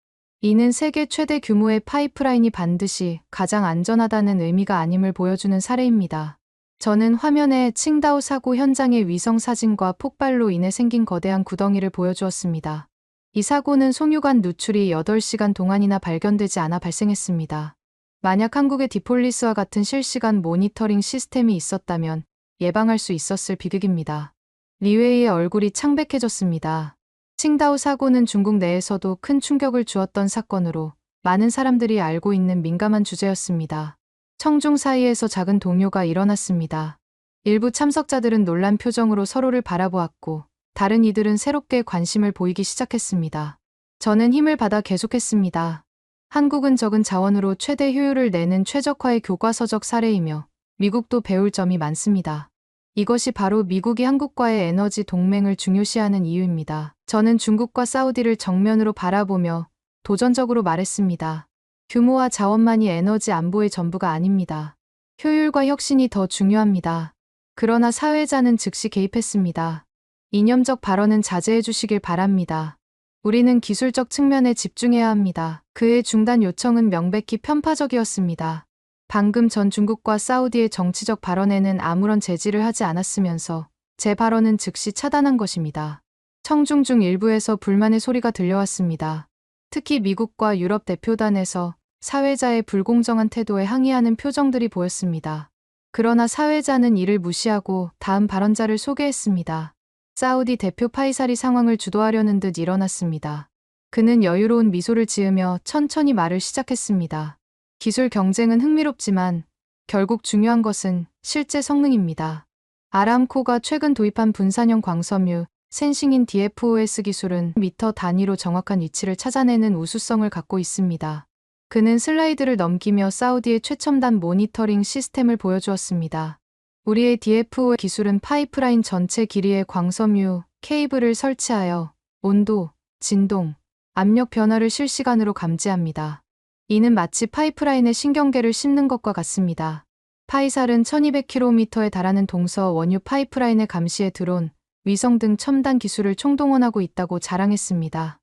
이는 세계 최대 규모의 파이프라인이 반드시 가장 안전하다는 의미가 아님을 보여주는 사례입니다. 저는 화면에 칭다오 사고 현장의 위성 사진과 폭발로 인해 생긴 거대한 구덩이를 보여주었습니다. 이 사고는 송유관 누출이 8시간 동안이나 발견되지 않아 발생했습니다. 만약 한국의 디폴리스와 같은 실시간 모니터링 시스템이 있었다면 예방할 수 있었을 비극입니다. 리웨이의 얼굴이 창백해졌습니다. 칭다오 사고는 중국 내에서도 큰 충격을 주었던 사건으로 많은 사람들이 알고 있는 민감한 주제였습니다. 청중 사이에서 작은 동요가 일어났습니다. 일부 참석자들은 놀란 표정으로 서로를 바라보았고 다른 이들은 새롭게 관심을 보이기 시작했습니다. 저는 힘을 받아 계속했습니다. 한국은 적은 자원으로 최대 효율을 내는 최적화의 교과서적 사례이며 미국도 배울 점이 많습니다. 이것이 바로 미국이 한국과의 에너지 동맹을 중요시하는 이유입니다. 저는 중국과 사우디를 정면으로 바라보며 도전적으로 말했습니다. 규모와 자원만이 에너지 안보의 전부가 아닙니다. 효율과 혁신이 더 중요합니다. 그러나 사회자는 즉시 개입했습니다. 이념적 발언은 자제해 주시길 바랍니다. 우리는 기술적 측면에 집중해야 합니다. 그의 중단 요청은 명백히 편파적이었습니다. 방금 전 중국과 사우디의 정치적 발언에는 아무런 제지를 하지 않았으면서 제 발언은 즉시 차단한 것입니다. 청중 중 일부에서 불만의 소리가 들려왔습니다. 특히 미국과 유럽 대표단에서 사회자의 불공정한 태도에 항의하는 표정들이 보였습니다. 그러나 사회자는 이를 무시하고 다음 발언자를 소개했습니다. 사우디 대표 파이살이 상황을 주도하려는 듯 일어났습니다. 그는 여유로운 미소를 지으며 천천히 말을 시작했습니다. 기술 경쟁은 흥미롭지만 결국 중요한 것은 실제 성능입니다. 아람코가 최근 도입한 분산형 광섬유, 센싱인 DFOS 기술은 미터 단위로 정확한 위치를 찾아내는 우수성을 갖고 있습니다. 그는 슬라이드를 넘기며 사우디의 최첨단 모니터링 시스템을 보여주었습니다. 우리의 DFO 기술은 파이프라인 전체 길이의 광섬유, 케이블을 설치하여 온도, 진동, 압력 변화를 실시간으로 감지합니다. 이는 마치 파이프라인에 신경계를 씹는 것과 같습니다. 파이살은 1200km에 달하는 동서 원유 파이프라인의 감시에 드론, 위성 등 첨단 기술을 총동원하고 있다고 자랑했습니다.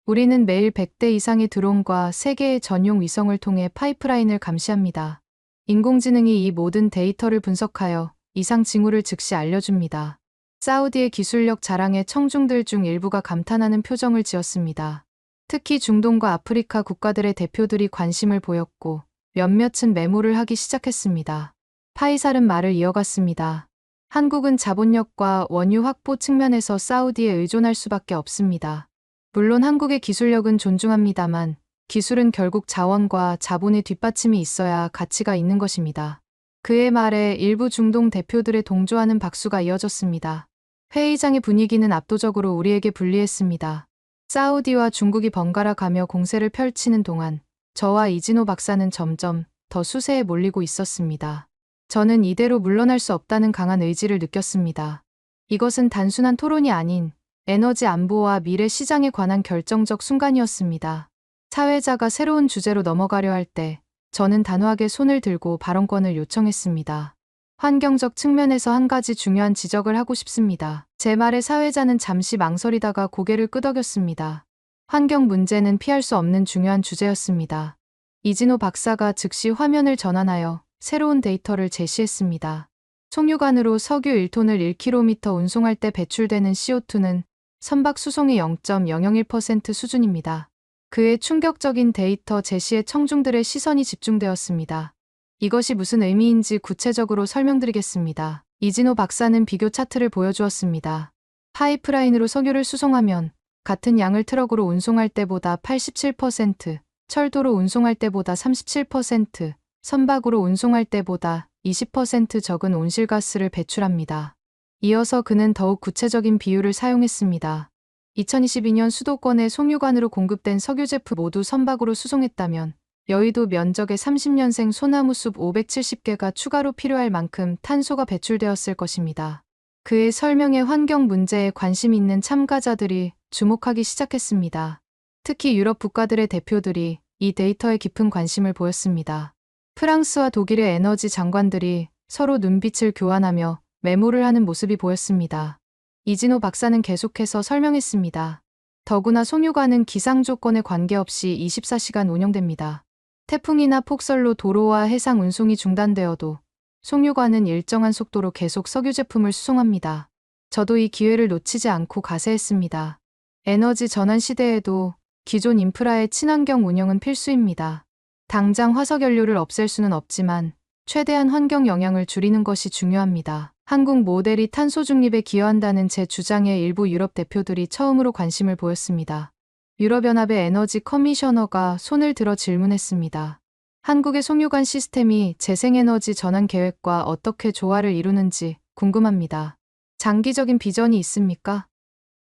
우리는 매일 100대 이상의 드론과 3개의 전용 위성을 통해 파이프라인을 감시합니다. 인공지능이 이 모든 데이터를 분석하여 이상 징후를 즉시 알려줍니다. 사우디의 기술력 자랑에 청중들 중 일부가 감탄하는 표정을 지었습니다. 특히 중동과 아프리카 국가들의 대표들이 관심을 보였고 몇몇은 메모를 하기 시작했습니다. 파이살은 말을 이어갔습니다. 한국은 자본력과 원유 확보 측면에서 사우디에 의존할 수밖에 없습니다. 물론 한국의 기술력은 존중합니다만 기술은 결국 자원과 자본의 뒷받침이 있어야 가치가 있는 것입니다. 그의 말에 일부 중동 대표들의 동조하는 박수가 이어졌습니다. 회의장의 분위기는 압도적으로 우리에게 불리했습니다. 사우디와 중국이 번갈아 가며 공세를 펼치는 동안 저와 이진호 박사는 점점 더 수세에 몰리고 있었습니다. 저는 이대로 물러날 수 없다는 강한 의지를 느꼈습니다. 이것은 단순한 토론이 아닌 에너지 안보와 미래 시장에 관한 결정적 순간이었습니다. 사회자가 새로운 주제로 넘어가려 할 때 저는 단호하게 손을 들고 발언권을 요청했습니다. 환경적 측면에서 한 가지 중요한 지적을 하고 싶습니다. 제 말에 사회자는 잠시 망설이다가 고개를 끄덕였습니다. 환경 문제는 피할 수 없는 중요한 주제였습니다. 이진호 박사가 즉시 화면을 전환하여 새로운 데이터를 제시했습니다. 송유관으로 석유 1톤을 1km 운송할 때 배출되는 CO2는 선박 수송의 0.001% 수준입니다. 그의 충격적인 데이터 제시에 청중들의 시선이 집중되었습니다. 이것이 무슨 의미인지 구체적으로 설명드리겠습니다. 이진호 박사는 비교 차트를 보여주었습니다. 파이프라인으로 석유를 수송하면 같은 양을 트럭으로 운송할 때보다 87%, 철도로 운송할 때보다 37%, 선박으로 운송할 때보다 20% 적은 온실가스를 배출합니다. 이어서 그는 더욱 구체적인 비율을 사용했습니다. 2022년 수도권의 송유관으로 공급된 석유 제품 모두 선박으로 수송했다면 여의도 면적의 30년생 소나무숲 570개가 추가로 필요할 만큼 탄소가 배출되었을 것입니다. 그의 설명에 환경 문제에 관심 있는 참가자들이 주목하기 시작했습니다. 특히 유럽 국가들의 대표들이 이 데이터에 깊은 관심을 보였습니다. 프랑스와 독일의 에너지 장관들이 서로 눈빛을 교환하며 메모를 하는 모습이 보였습니다. 이진호 박사는 계속해서 설명했습니다. 더구나 송유관은 기상 조건에 관계없이 24시간 운영됩니다. 태풍이나 폭설로 도로와 해상 운송이 중단되어도 송유관은 일정한 속도로 계속 석유 제품을 수송합니다. 저도 이 기회를 놓치지 않고 가세했습니다. 에너지 전환 시대에도 기존 인프라의 친환경 운영은 필수입니다. 당장 화석연료를 없앨 수는 없지만 최대한 환경 영향을 줄이는 것이 중요합니다. 한국 모델이 탄소 중립에 기여한다는 제 주장에 일부 유럽 대표들이 처음으로 관심을 보였습니다. 유럽연합의 에너지 커미셔너가 손을 들어 질문했습니다. 한국의 송유관 시스템이 재생에너지 전환 계획과 어떻게 조화를 이루는지 궁금합니다. 장기적인 비전이 있습니까?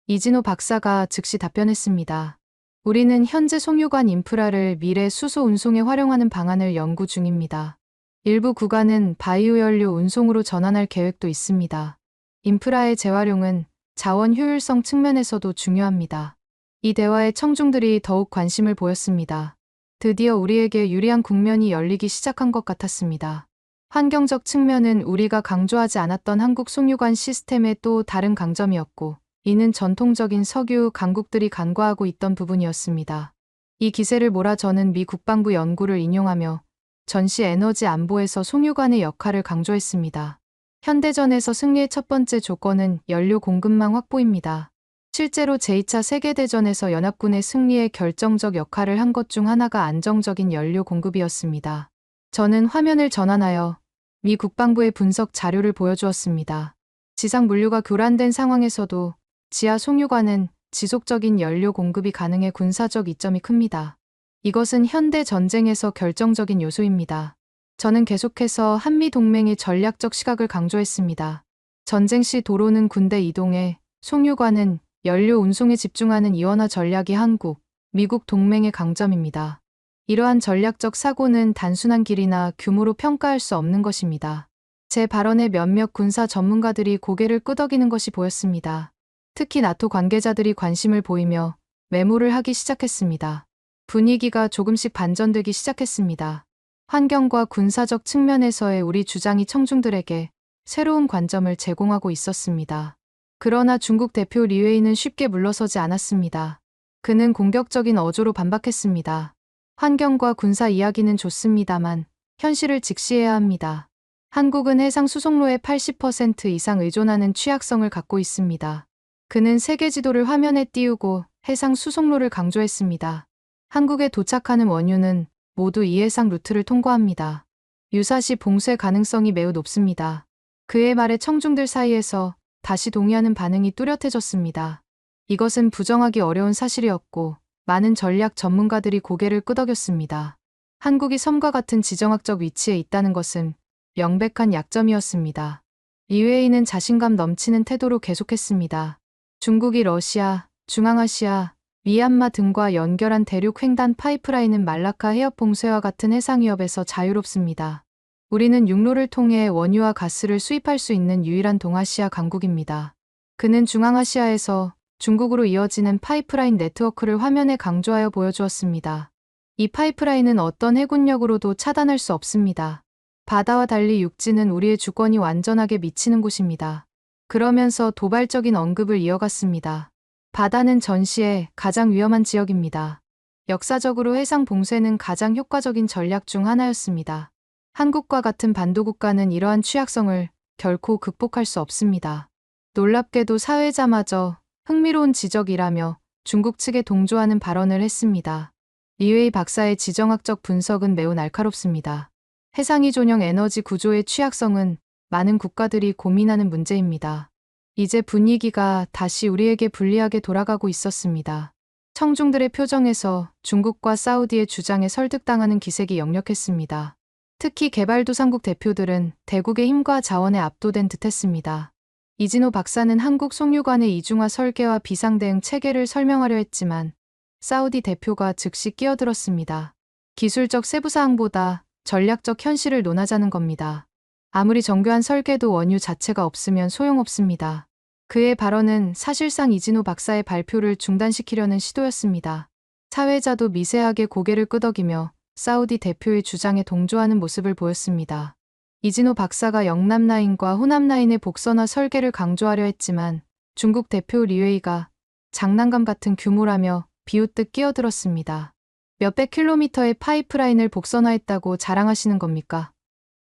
이진호 박사가 즉시 답변했습니다. 우리는 현재 송유관 인프라를 미래 수소 운송에 활용하는 방안을 연구 중입니다. 일부 구간은 바이오 연료 운송으로 전환할 계획도 있습니다. 인프라의 재활용은 자원 효율성 측면에서도 중요합니다. 이 대화에 청중들이 더욱 관심을 보였습니다. 드디어 우리에게 유리한 국면이 열리기 시작한 것 같았습니다. 환경적 측면은 우리가 강조하지 않았던 한국 송유관 시스템의 또 다른 강점이었고, 이는 전통적인 석유 강국들이 간과하고 있던 부분이었습니다. 이 기세를 몰아 저는 미 국방부 연구를 인용하며 전시 에너지 안보에서 송유관의 역할을 강조했습니다. 현대전에서 승리의 첫 번째 조건은 연료 공급망 확보입니다. 실제로 제2차 세계대전에서 연합군의 승리에 결정적 역할을 한 것 중 하나가 안정적인 연료 공급이었습니다. 저는 화면을 전환하여 미 국방부의 분석 자료를 보여주었습니다. 지상 물류가 교란된 상황에서도 지하 송유관은 지속적인 연료 공급이 가능해 군사적 이점이 큽니다. 이것은 현대 전쟁에서 결정적인 요소입니다. 저는 계속해서 한미 동맹의 전략적 시각을 강조했습니다. 전쟁 시 도로는 군대 이동에, 송유관은 연료 운송에 집중하는 이원화 전략이 한국, 미국 동맹의 강점입니다. 이러한 전략적 사고는 단순한 길이나 규모로 평가할 수 없는 것입니다. 제 발언에 몇몇 군사 전문가들이 고개를 끄덕이는 것이 보였습니다. 특히 나토 관계자들이 관심을 보이며 메모를 하기 시작했습니다. 분위기가 조금씩 반전되기 시작했습니다. 환경과 군사적 측면에서의 우리 주장이 청중들에게 새로운 관점을 제공하고 있었습니다. 그러나 중국 대표 리웨이는 쉽게 물러서지 않았습니다. 그는 공격적인 어조로 반박했습니다. 환경과 군사 이야기는 좋습니다만 현실을 직시해야 합니다. 한국은 해상 수송로에 80% 이상 의존하는 취약성을 갖고 있습니다. 그는 세계 지도를 화면에 띄우고 해상 수송로를 강조했습니다. 한국에 도착하는 원유는 모두 이 해상 루트를 통과합니다. 유사시 봉쇄 가능성이 매우 높습니다. 그의 말에 청중들 사이에서 다시 동의하는 반응이 뚜렷해졌습니다. 이것은 부정하기 어려운 사실이었고 많은 전략 전문가들이 고개를 끄덕였습니다. 한국이 섬과 같은 지정학적 위치에 있다는 것은 명백한 약점이었습니다. 리웨이는 자신감 넘치는 태도로 계속했습니다. 중국이 러시아, 중앙아시아, 미얀마 등과 연결한 대륙 횡단 파이프라인은 말라카 해협 봉쇄와 같은 해상 위협에서 자유롭습니다. 우리는 육로를 통해 원유와 가스를 수입할 수 있는 유일한 동아시아 강국입니다. 그는 중앙아시아에서 중국으로 이어지는 파이프라인 네트워크를 화면에 강조하여 보여주었습니다. 이 파이프라인은 어떤 해군력으로도 차단할 수 없습니다. 바다와 달리 육지는 우리의 주권이 완전하게 미치는 곳입니다. 그러면서 도발적인 언급을 이어갔습니다. 바다는 전시의 가장 위험한 지역입니다. 역사적으로 해상 봉쇄는 가장 효과적인 전략 중 하나였습니다. 한국과 같은 반도 국가는 이러한 취약성을 결코 극복할 수 없습니다. 놀랍게도 사회자마저 흥미로운 지적이라며 중국 측에 동조하는 발언을 했습니다. 리웨이 박사의 지정학적 분석은 매우 날카롭습니다. 해상이존형 에너지 구조의 취약성은 많은 국가들이 고민하는 문제입니다. 이제 분위기가 다시 우리에게 불리하게 돌아가고 있었습니다. 청중들의 표정에서 중국과 사우디의 주장에 설득당하는 기색이 역력했습니다. 특히 개발도상국 대표들은 대국의 힘과 자원에 압도된 듯했습니다. 이진호 박사는 한국 송유관의 이중화 설계와 비상대응 체계를 설명하려 했지만 사우디 대표가 즉시 끼어들었습니다. 기술적 세부사항보다 전략적 현실을 논하자는 겁니다. 아무리 정교한 설계도 원유 자체가 없으면 소용없습니다. 그의 발언은 사실상 이진호 박사의 발표를 중단시키려는 시도였습니다. 사회자도 미세하게 고개를 끄덕이며 사우디 대표의 주장에 동조하는 모습을 보였습니다. 이진호 박사가 영남라인과 호남라인의 복선화 설계를 강조하려 했지만 중국 대표 리웨이가 장난감 같은 규모라며 비웃듯 끼어들었습니다. 몇백 킬로미터의 파이프라인을 복선화했다고 자랑하시는 겁니까?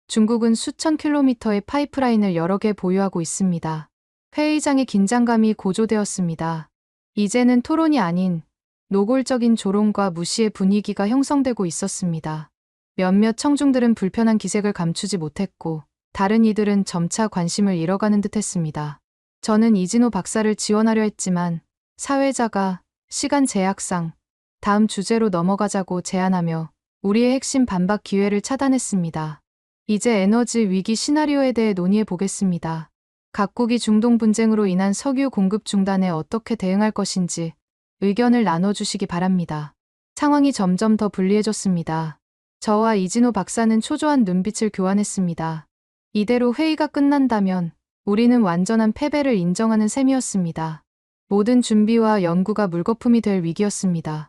중국은 수천 킬로미터의 파이프라인을 여러 개 보유하고 있습니다. 회의장의 긴장감이 고조되었습니다. 이제는 토론이 아닌 노골적인 조롱과 무시의 분위기가 형성되고 있었습니다. 몇몇 청중들은 불편한 기색을 감추지 못했고 다른 이들은 점차 관심을 잃어가는 듯했습니다. 저는 이진호 박사를 지원하려 했지만 사회자가 시간 제약상 다음 주제로 넘어가자고 제안하며 우리의 핵심 반박 기회를 차단했습니다. 이제 에너지 위기 시나리오에 대해 논의해 보겠습니다. 각국이 중동 분쟁으로 인한 석유 공급 중단에 어떻게 대응할 것인지 의견을 나눠주시기 바랍니다. 상황이 점점 더 불리해졌습니다. 저와 이진호 박사는 초조한 눈빛을 교환했습니다. 이대로 회의가 끝난다면 우리는 완전한 패배를 인정하는 셈이었습니다. 모든 준비와 연구가 물거품이 될 위기였습니다.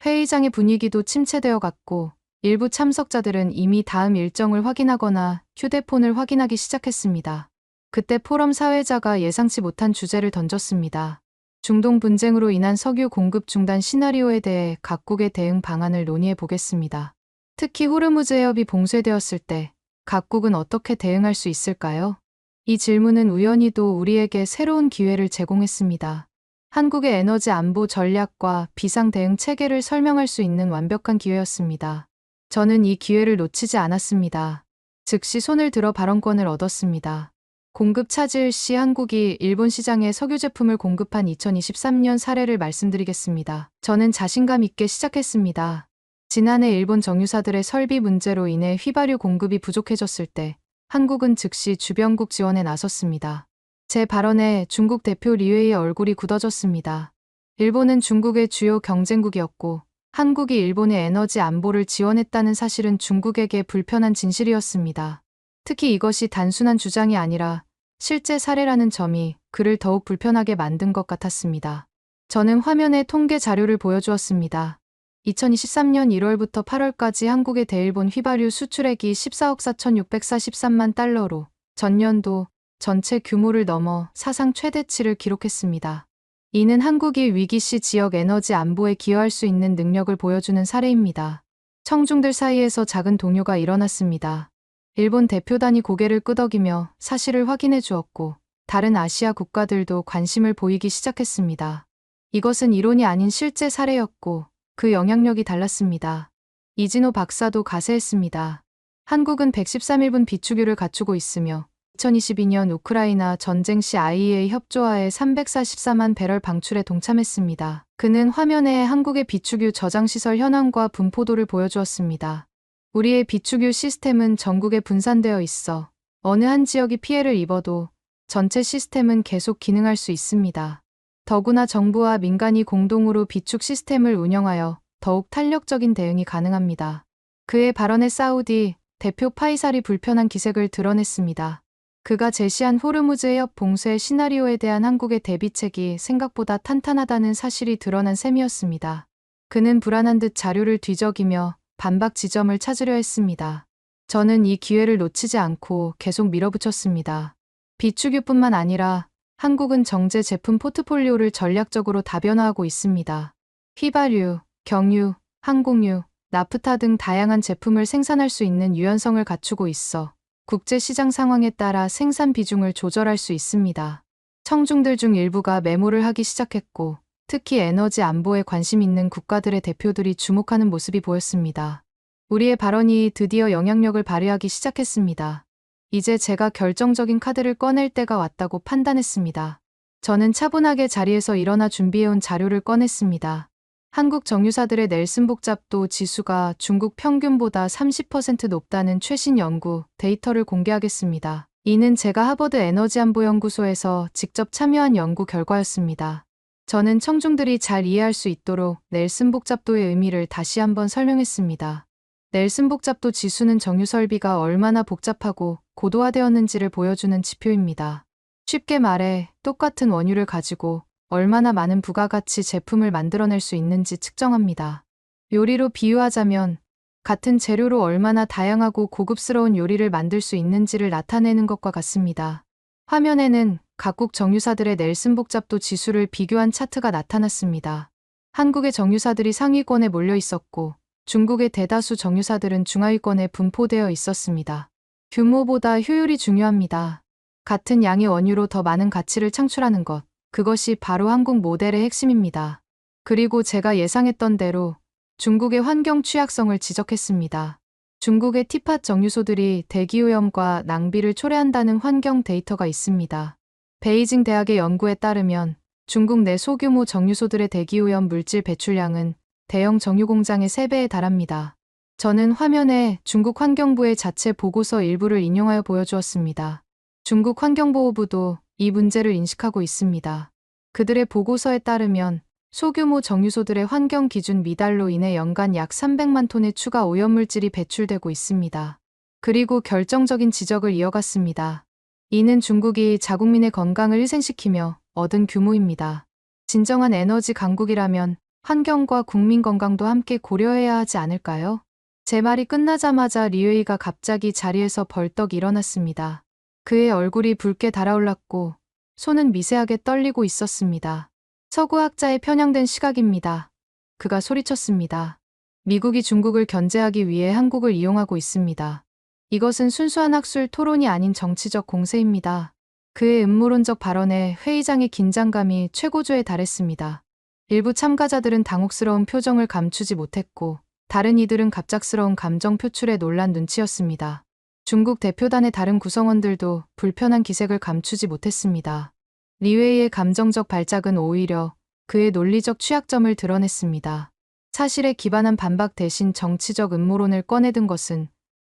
회의장의 분위기도 침체되어 갔고 일부 참석자들은 이미 다음 일정을 확인하거나 휴대폰을 확인하기 시작했습니다. 그때 포럼 사회자가 예상치 못한 주제를 던졌습니다. 중동 분쟁으로 인한 석유 공급 중단 시나리오에 대해 각국의 대응 방안을 논의해 보겠습니다. 특히 호르무즈 해협이 봉쇄되었을 때 각국은 어떻게 대응할 수 있을까요? 이 질문은 우연히도 우리에게 새로운 기회를 제공했습니다. 한국의 에너지 안보 전략과 비상 대응 체계를 설명할 수 있는 완벽한 기회였습니다. 저는 이 기회를 놓치지 않았습니다. 즉시 손을 들어 발언권을 얻었습니다. 공급 차질 시 한국이 일본 시장에 석유 제품을 공급한 2023년 사례를 말씀드리겠습니다. 저는 자신감 있게 시작했습니다. 지난해 일본 정유사들의 설비 문제로 인해 휘발유 공급이 부족해졌을 때 한국은 즉시 주변국 지원에 나섰습니다. 제 발언에 중국 대표 리웨이의 얼굴이 굳어졌습니다. 일본은 중국의 주요 경쟁국이었고 한국이 일본의 에너지 안보를 지원했다는 사실은 중국에게 불편한 진실이었습니다. 특히 이것이 단순한 주장이 아니라 실제 사례라는 점이 그를 더욱 불편하게 만든 것 같았습니다. 저는 화면에 통계 자료를 보여주었습니다. 2023년 1월부터 8월까지 한국의 대일본 휘발유 수출액이 14억 4,643만 달러로 전년도 전체 규모를 넘어 사상 최대치를 기록했습니다. 이는 한국이 위기시 지역 에너지 안보에 기여할 수 있는 능력을 보여주는 사례입니다. 청중들 사이에서 작은 동요가 일어났습니다. 일본 대표단이 고개를 끄덕이며 사실을 확인해 주었고 다른 아시아 국가들도 관심을 보이기 시작했습니다. 이것은 이론이 아닌 실제 사례였고 그 영향력이 달랐습니다. 이진호 박사도 가세했습니다. 한국은 113일분 비축유를 갖추고 있으며 2022년 우크라이나 전쟁 시 IEA 협조하에 344만 배럴 방출에 동참했습니다. 그는 화면에 한국의 비축유 저장시설 현황과 분포도를 보여주었습니다. 우리의 비축유 시스템은 전국에 분산되어 있어 어느 한 지역이 피해를 입어도 전체 시스템은 계속 기능할 수 있습니다. 더구나 정부와 민간이 공동으로 비축 시스템을 운영하여 더욱 탄력적인 대응이 가능합니다. 그의 발언에 사우디 대표 파이살이 불편한 기색을 드러냈습니다. 그가 제시한 호르무즈 해협 봉쇄 시나리오에 대한 한국의 대비책이 생각보다 탄탄하다는 사실이 드러난 셈이었습니다. 그는 불안한 듯 자료를 뒤적이며 반박 지점을 찾으려 했습니다. 저는 이 기회를 놓치지 않고 계속 밀어붙였습니다. 비축유뿐만 아니라 한국은 정제 제품 포트폴리오를 전략적으로 다변화하고 있습니다. 휘발유, 경유, 항공유, 나프타 등 다양한 제품을 생산할 수 있는 유연성을 갖추고 있어 국제 시장 상황에 따라 생산 비중을 조절할 수 있습니다. 청중들 중 일부가 메모를 하기 시작했고 특히 에너지 안보에 관심 있는 국가들의 대표들이 주목하는 모습이 보였습니다. 우리의 발언이 드디어 영향력을 발휘하기 시작했습니다. 이제 제가 결정적인 카드를 꺼낼 때가 왔다고 판단했습니다. 저는 차분하게 자리에서 일어나 준비해온 자료를 꺼냈습니다. 한국 정유사들의 넬슨 복잡도 지수가 중국 평균보다 30% 높다는 최신 연구 데이터를 공개하겠습니다. 이는 제가 하버드 에너지안보연구소에서 직접 참여한 연구 결과였습니다. 저는 청중들이 잘 이해할 수 있도록 넬슨 복잡도의 의미를 다시 한번 설명했습니다. 넬슨 복잡도 지수는 정유 설비가 얼마나 복잡하고 고도화되었는지를 보여주는 지표입니다. 쉽게 말해 똑같은 원유를 가지고 얼마나 많은 부가가치 제품을 만들어낼 수 있는지 측정합니다. 요리로 비유하자면 같은 재료로 얼마나 다양하고 고급스러운 요리를 만들 수 있는지를 나타내는 것과 같습니다. 화면에는 각국 정유사들의 넬슨 복잡도 지수를 비교한 차트가 나타났습니다. 한국의 정유사들이 상위권에 몰려 있었고 중국의 대다수 정유사들은 중하위권에 분포되어 있었습니다. 규모보다 효율이 중요합니다. 같은 양의 원유로 더 많은 가치를 창출하는 것, 그것이 바로 한국 모델의 핵심입니다. 그리고 제가 예상했던 대로 중국의 환경 취약성을 지적했습니다. 중국의 티팟 정유소들이 대기오염과 낭비를 초래한다는 환경 데이터가 있습니다. 베이징 대학의 연구에 따르면 중국 내 소규모 정유소들의 대기오염 물질 배출량은 대형 정유공장의 3배에 달합니다. 저는 화면에 중국 환경부의 자체 보고서 일부를 인용하여 보여주었습니다. 중국 환경보호부도 이 문제를 인식하고 있습니다. 그들의 보고서에 따르면 소규모 정유소들의 환경 기준 미달로 인해 연간 약 300만 톤의 추가 오염물질이 배출되고 있습니다. 그리고 결정적인 지적을 이어갔습니다. 이는 중국이 자국민의 건강을 희생시키며 얻은 규모입니다. 진정한 에너지 강국이라면 환경과 국민 건강도 함께 고려해야 하지 않을까요? 제 말이 끝나자마자 리웨이가 갑자기 자리에서 벌떡 일어났습니다. 그의 얼굴이 붉게 달아올랐고 손은 미세하게 떨리고 있었습니다. 서구학자의 편향된 시각입니다. 그가 소리쳤습니다. 미국이 중국을 견제하기 위해 한국을 이용하고 있습니다. 이것은 순수한 학술 토론이 아닌 정치적 공세입니다. 그의 음모론적 발언에 회의장의 긴장감이 최고조에 달했습니다. 일부 참가자들은 당혹스러운 표정을 감추지 못했고 다른 이들은 갑작스러운 감정 표출에 놀란 눈치였습니다. 중국 대표단의 다른 구성원들도 불편한 기색을 감추지 못했습니다. 리웨이의 감정적 발작은 오히려 그의 논리적 취약점을 드러냈습니다. 사실에 기반한 반박 대신 정치적 음모론을 꺼내든 것은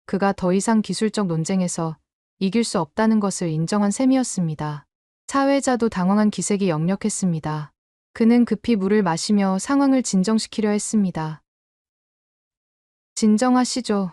그가 더 이상 기술적 논쟁에서 이길 수 없다는 것을 인정한 셈이었습니다. 사회자도 당황한 기색이 역력했습니다. 그는 급히 물을 마시며 상황을 진정시키려 했습니다. 진정하시죠.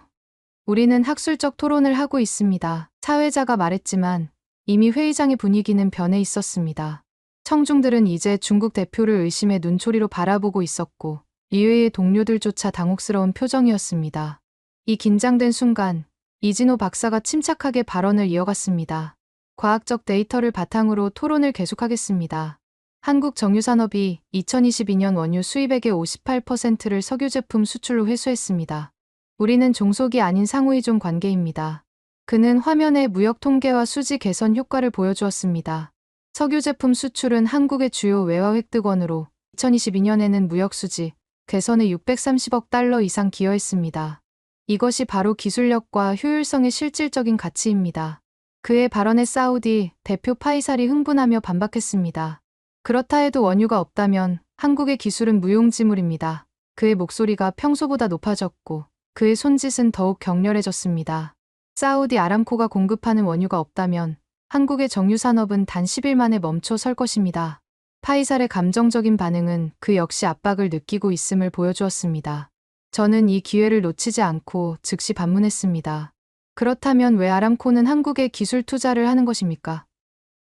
우리는 학술적 토론을 하고 있습니다. 사회자가 말했지만 이미 회의장의 분위기는 변해 있었습니다. 청중들은 이제 중국 대표를 의심의 눈초리로 바라보고 있었고 리웨이의 동료들조차 당혹스러운 표정이었습니다. 이 긴장된 순간 이진호 박사가 침착하게 발언을 이어갔습니다. 과학적 데이터를 바탕으로 토론을 계속하겠습니다. 한국 정유산업이 2022년 원유 수입액의 58%를 석유 제품 수출로 회수했습니다. 우리는 종속이 아닌 상호의존 관계입니다. 그는 화면에 무역 통계와 수지 개선 효과를 보여주었습니다. 석유 제품 수출은 한국의 주요 외화 획득원으로 2022년에는 무역 수지 개선에 630억 달러 이상 기여했습니다. 이것이 바로 기술력과 효율성의 실질적인 가치입니다. 그의 발언에 사우디 대표 파이살이 흥분하며 반박했습니다. 그렇다 해도 원유가 없다면 한국의 기술은 무용지물입니다. 그의 목소리가 평소보다 높아졌고 그의 손짓은 더욱 격렬해졌습니다. 사우디 아람코가 공급하는 원유가 없다면 한국의 정유산업은 단 10일 만에 멈춰 설 것입니다. 파이살의 감정적인 반응은 그 역시 압박을 느끼고 있음을 보여주었습니다. 저는 이 기회를 놓치지 않고 즉시 반문했습니다. 그렇다면 왜 아람코는 한국에 기술 투자를 하는 것입니까?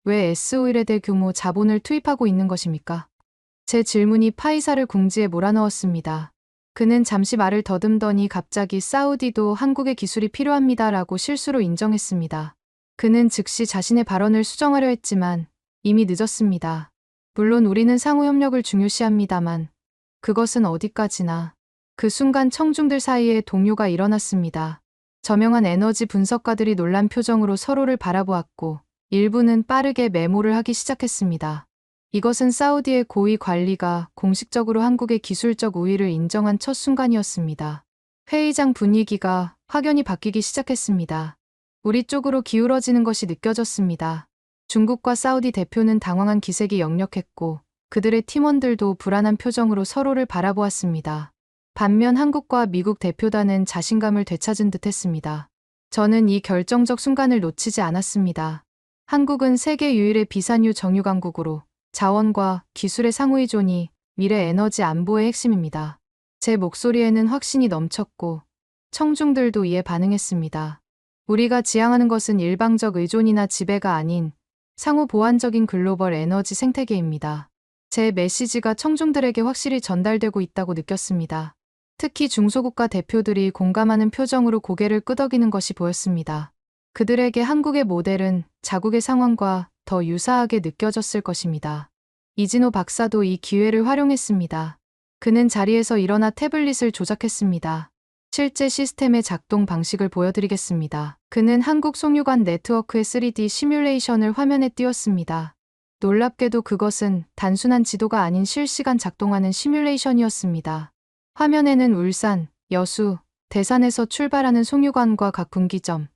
왜 S오일에 대규모 자본을 투입하고 있는 것입니까? 제 질문이 파이살을 궁지에 몰아넣었습니다. 그는 잠시 말을 더듬더니 갑자기 사우디도 한국의 기술이 필요합니다라고 실수로 인정했습니다. 그는 즉시 자신의 발언을 수정하려 했지만 이미 늦었습니다. 물론 우리는 상호협력을 중요시합니다만 그것은 어디까지나. 그 순간 청중들 사이에 동요가 일어났습니다. 저명한 에너지 분석가들이 놀란 표정으로 서로를 바라보았고 일부는 빠르게 메모를 하기 시작했습니다. 이것은 사우디의 고위 관리가 공식적으로 한국의 기술적 우위를 인정한 첫 순간이었습니다. 회의장 분위기가 확연히 바뀌기 시작했습니다. 우리 쪽으로 기울어지는 것이 느껴졌습니다. 중국과 사우디 대표는 당황한 기색이 역력했고 그들의 팀원들도 불안한 표정으로 서로를 바라보았습니다. 반면 한국과 미국 대표단은 자신감을 되찾은 듯했습니다. 저는 이 결정적 순간을 놓치지 않았습니다. 한국은 세계 유일의 비산유 정유 강국으로 자원과 기술의 상호의존이 미래 에너지 안보의 핵심입니다. 제 목소리에는 확신이 넘쳤고 청중들도 이에 반응했습니다. 우리가 지향하는 것은 일방적 의존이나 지배가 아닌 상호 보완적인 글로벌 에너지 생태계입니다. 제 메시지가 청중들에게 확실히 전달되고 있다고 느꼈습니다. 특히 중소국가 대표들이 공감하는 표정으로 고개를 끄덕이는 것이 보였습니다. 그들에게 한국의 모델은 자국의 상황과 더 유사하게 느껴졌을 것입니다. 이진호 박사도 이 기회를 활용했습니다. 그는 자리에서 일어나 태블릿을 조작했습니다. 실제 시스템의 작동 방식을 보여드리겠습니다. 그는 한국 송유관 네트워크의 3D 시뮬레이션을 화면에 띄웠습니다. 놀랍게도 그것은 단순한 지도가 아닌 실시간 작동하는 시뮬레이션이었습니다. 화면에는 울산, 여수, 대산에서 출발하는 송유관과 각 분기점,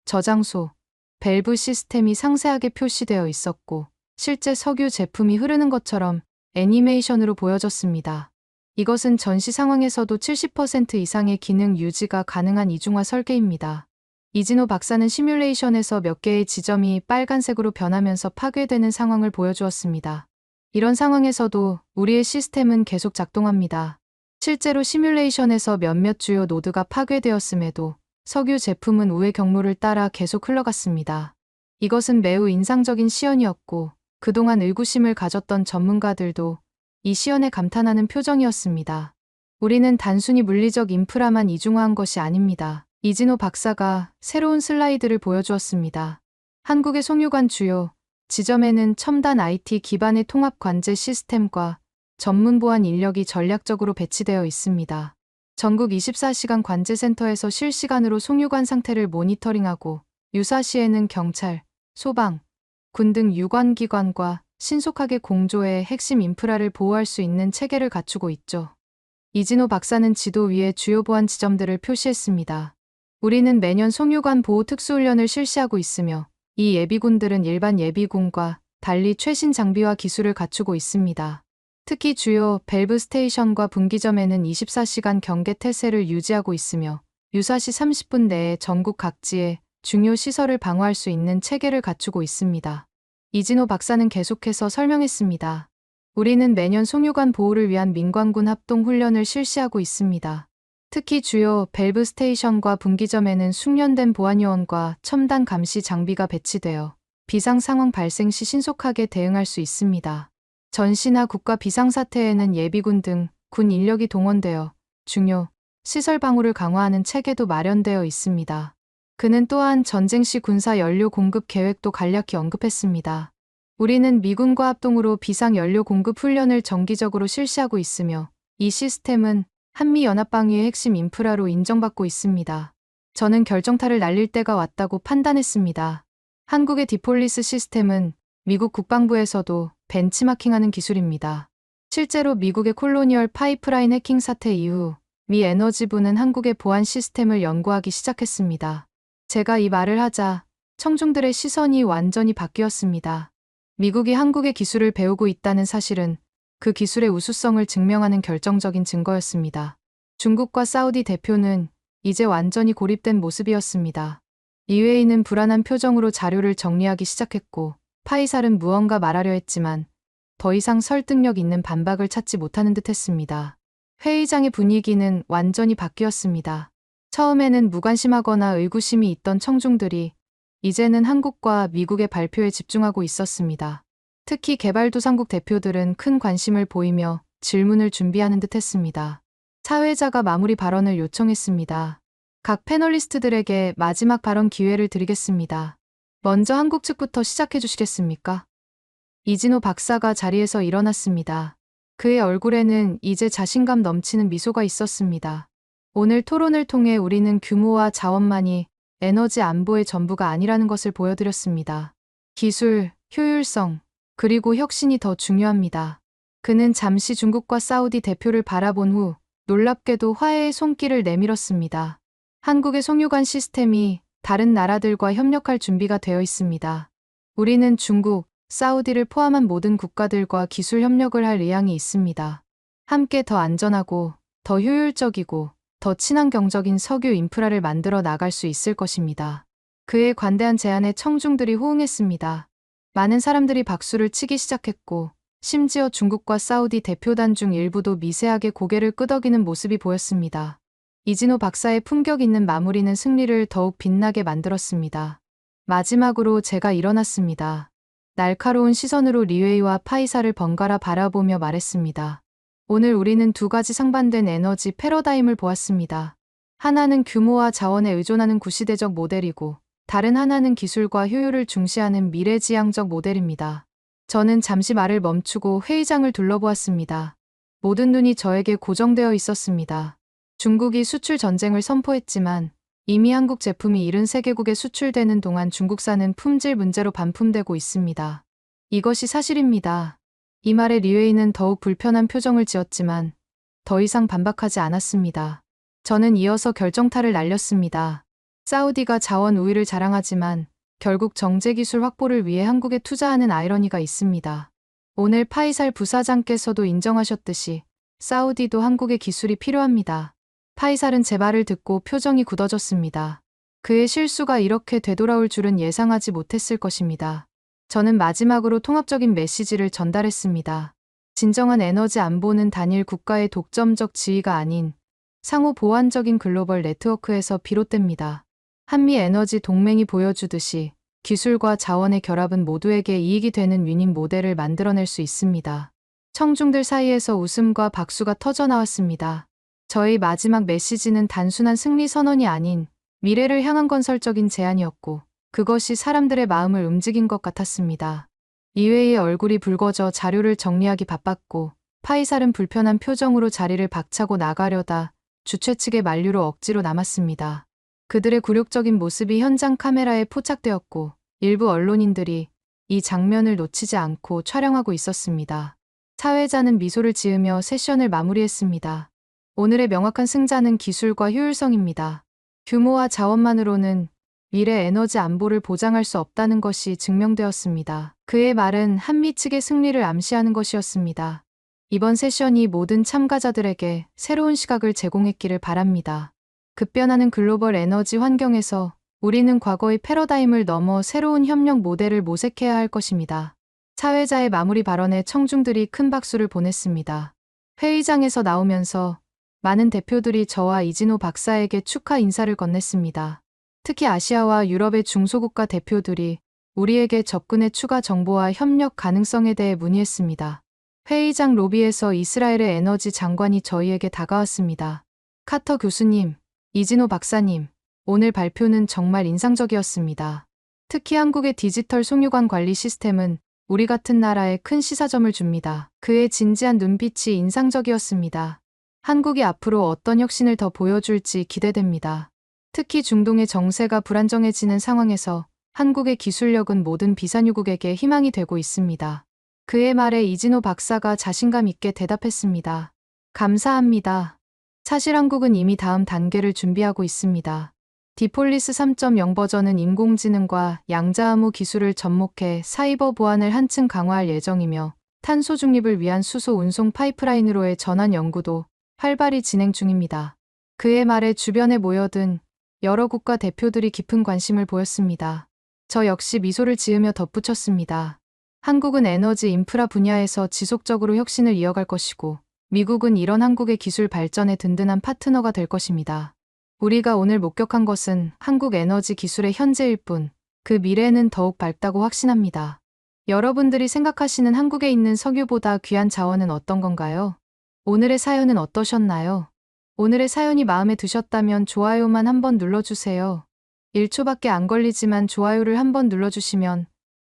저장소, 밸브 시스템이 상세하게 표시되어 있었고 실제 석유 제품이 흐르는 것처럼 애니메이션으로 보여졌습니다. 이것은 전시 상황에서도 70% 이상의 기능 유지가 가능한 이중화 설계입니다. 이진호 박사는 시뮬레이션에서 몇 개의 지점이 빨간색으로 변하면서 파괴되는 상황을 보여주었습니다. 이런 상황에서도 우리의 시스템은 계속 작동합니다. 실제로 시뮬레이션에서 몇몇 주요 노드가 파괴되었음에도 석유 제품은 우회 경로를 따라 계속 흘러갔습니다. 이것은 매우 인상적인 시연이었고 그동안 의구심을 가졌던 전문가들도 이 시연에 감탄하는 표정이었습니다. 우리는 단순히 물리적 인프라만 이중화한 것이 아닙니다. 이진호 박사가 새로운 슬라이드를 보여주었습니다. 한국의 송유관 주요 지점에는 첨단 IT 기반의 통합 관제 시스템과 전문 보안 인력이 전략적으로 배치되어 있습니다. 전국 24시간 관제센터에서 실시간으로 송유관 상태를 모니터링하고 유사시에는 경찰, 소방, 군 등 유관기관과 신속하게 공조해 핵심 인프라를 보호할 수 있는 체계를 갖추고 있죠. 이진호 박사는 지도 위에 주요 보안 지점들을 표시했습니다. 우리는 매년 송유관 보호 특수훈련을 실시하고 있으며 이 예비군들은 일반 예비군과 달리 최신 장비와 기술을 갖추고 있습니다. 특히 주요 밸브 스테이션과 분기점에는 24시간 경계 태세를 유지하고 있으며 유사시 30분 내에 전국 각지의 중요 시설을 방어할 수 있는 체계를 갖추고 있습니다. 이진호 박사는 계속해서 설명했습니다. 우리는 매년 송유관 보호를 위한 민관군 합동 훈련을 실시하고 있습니다. 특히 주요 밸브 스테이션과 분기점에는 숙련된 보안요원과 첨단 감시 장비가 배치되어 비상 상황 발생 시 신속하게 대응할 수 있습니다. 전시나 국가 비상사태에는 예비군 등 군 인력이 동원되어 중요 시설 방호를 강화하는 체계도 마련되어 있습니다. 그는 또한 전쟁 시 군사 연료 공급 계획도 간략히 언급했습니다. 우리는 미군과 합동으로 비상 연료 공급 훈련을 정기적으로 실시하고 있으며 이 시스템은 한미연합방위의 핵심 인프라로 인정받고 있습니다. 저는 결정타를 날릴 때가 왔다고 판단했습니다. 한국의 디폴리스 시스템은 미국 국방부에서도 벤치마킹하는 기술입니다. 실제로 미국의 콜로니얼 파이프라인 해킹 사태 이후 미 에너지부는 한국의 보안 시스템을 연구하기 시작했습니다. 제가 이 말을 하자 청중들의 시선이 완전히 바뀌었습니다. 미국이 한국의 기술을 배우고 있다는 사실은 그 기술의 우수성을 증명하는 결정적인 증거였습니다. 중국과 사우디 대표는 이제 완전히 고립된 모습이었습니다. 이웨이는 불안한 표정으로 자료를 정리하기 시작했고 파이살은 무언가 말하려 했지만 더 이상 설득력 있는 반박을 찾지 못하는 듯했습니다. 회의장의 분위기는 완전히 바뀌었습니다. 처음에는 무관심하거나 의구심이 있던 청중들이 이제는 한국과 미국의 발표에 집중하고 있었습니다. 특히 개발도상국 대표들은 큰 관심을 보이며 질문을 준비하는 듯했습니다. 사회자가 마무리 발언을 요청했습니다. 각 패널리스트들에게 마지막 발언 기회를 드리겠습니다. 먼저 한국 측부터 시작해 주시겠습니까? 이진호 박사가 자리에서 일어났습니다. 그의 얼굴에는 이제 자신감 넘치는 미소가 있었습니다. 오늘 토론을 통해 우리는 규모와 자원만이 에너지 안보의 전부가 아니라는 것을 보여드렸습니다. 기술, 효율성, 그리고 혁신이 더 중요합니다. 그는 잠시 중국과 사우디 대표를 바라본 후 놀랍게도 화해의 손길을 내밀었습니다. 한국의 송유관 시스템이 다른 나라들과 협력할 준비가 되어 있습니다. 우리는 중국, 사우디를 포함한 모든 국가들과 기술 협력을 할 의향이 있습니다. 함께 더 안전하고, 더 효율적이고, 더 친환경적인 석유 인프라를 만들어 나갈 수 있을 것입니다. 그의 관대한 제안에 청중들이 호응했습니다. 많은 사람들이 박수를 치기 시작했고, 심지어 중국과 사우디 대표단 중 일부도 미세하게 고개를 끄덕이는 모습이 보였습니다. 이진호 박사의 품격 있는 마무리는 승리를 더욱 빛나게 만들었습니다. 마지막으로 제가 일어났습니다. 날카로운 시선으로 리웨이와 파이사를 번갈아 바라보며 말했습니다. 오늘 우리는 두 가지 상반된 에너지 패러다임을 보았습니다. 하나는 규모와 자원에 의존하는 구시대적 모델이고 다른 하나는 기술과 효율을 중시하는 미래지향적 모델입니다. 저는 잠시 말을 멈추고 회의장을 둘러보았습니다. 모든 눈이 저에게 고정되어 있었습니다. 중국이 수출 전쟁을 선포했지만 이미 한국 제품이 73개국에 수출되는 동안 중국산은 품질 문제로 반품되고 있습니다. 이것이 사실입니다. 이 말에 리웨이는 더욱 불편한 표정을 지었지만 더 이상 반박하지 않았습니다. 저는 이어서 결정타를 날렸습니다. 사우디가 자원 우위를 자랑하지만 결국 정제기술 확보를 위해 한국에 투자하는 아이러니가 있습니다. 오늘 파이살 부사장께서도 인정하셨듯이 사우디도 한국의 기술이 필요합니다. 파이살은 제 말을 듣고 표정이 굳어졌습니다. 그의 실수가 이렇게 되돌아올 줄은 예상하지 못했을 것입니다. 저는 마지막으로 통합적인 메시지를 전달했습니다. 진정한 에너지 안보는 단일 국가의 독점적 지위가 아닌 상호 보완적인 글로벌 네트워크에서 비롯됩니다. 한미 에너지 동맹이 보여주듯이 기술과 자원의 결합은 모두에게 이익이 되는 윈윈 모델을 만들어낼 수 있습니다. 청중들 사이에서 웃음과 박수가 터져나왔습니다. 저의 마지막 메시지는 단순한 승리 선언이 아닌 미래를 향한 건설적인 제안이었고 그것이 사람들의 마음을 움직인 것 같았습니다. 이웨이의 얼굴이 붉어져 자료를 정리하기 바빴고 파이살은 불편한 표정으로 자리를 박차고 나가려다 주최 측의 만류로 억지로 남았습니다. 그들의 굴욕적인 모습이 현장 카메라에 포착되었고 일부 언론인들이 이 장면을 놓치지 않고 촬영하고 있었습니다. 사회자는 미소를 지으며 세션을 마무리했습니다. 오늘의 명확한 승자는 기술과 효율성입니다. 규모와 자원만으로는 미래 에너지 안보를 보장할 수 없다는 것이 증명되었습니다. 그의 말은 한미 측의 승리를 암시하는 것이었습니다. 이번 세션이 모든 참가자들에게 새로운 시각을 제공했기를 바랍니다. 급변하는 글로벌 에너지 환경에서 우리는 과거의 패러다임을 넘어 새로운 협력 모델을 모색해야 할 것입니다. 사회자의 마무리 발언에 청중들이 큰 박수를 보냈습니다. 회의장에서 나오면서 많은 대표들이 저와 이진호 박사에게 축하 인사를 건넸습니다. 특히 아시아와 유럽의 중소국가 대표들이 우리에게 접근의 추가 정보와 협력 가능성에 대해 문의했습니다. 회의장 로비에서 이스라엘의 에너지 장관이 저희에게 다가왔습니다. 카터 교수님, 이진호 박사님, 오늘 발표는 정말 인상적이었습니다. 특히 한국의 디지털 송유관 관리 시스템은 우리 같은 나라에 큰 시사점을 줍니다. 그의 진지한 눈빛이 인상적이었습니다. 한국이 앞으로 어떤 혁신을 더 보여줄지 기대됩니다. 특히 중동의 정세가 불안정해지는 상황에서 한국의 기술력은 모든 비산유국에게 희망이 되고 있습니다. 그의 말에 이진호 박사가 자신감 있게 대답했습니다. 감사합니다. 사실 한국은 이미 다음 단계를 준비하고 있습니다. 디폴리스 3.0 버전은 인공지능과 양자암호 기술을 접목해 사이버 보안을 한층 강화할 예정이며 탄소 중립을 위한 수소 운송 파이프라인으로의 전환 연구도 활발히 진행 중입니다. 그의 말에 주변에 모여든 여러 국가 대표들이 깊은 관심을 보였습니다. 저 역시 미소를 지으며 덧붙였습니다. 한국은 에너지 인프라 분야에서 지속적으로 혁신을 이어갈 것이고 미국은 이런 한국의 기술 발전에 든든한 파트너가 될 것입니다. 우리가 오늘 목격한 것은 한국 에너지 기술의 현재일 뿐, 그 미래는 더욱 밝다고 확신합니다. 여러분들이 생각하시는 한국에 있는 석유보다 귀한 자원은 어떤 건가요? 오늘의 사연은 어떠셨나요? 오늘의 사연이 마음에 드셨다면 좋아요만 한번 눌러주세요. 1초밖에 안 걸리지만 좋아요를 한번 눌러주시면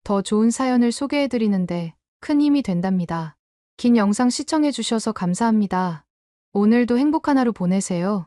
더 좋은 사연을 소개해드리는데 큰 힘이 된답니다. 긴 영상 시청해주셔서 감사합니다. 오늘도 행복한 하루 보내세요.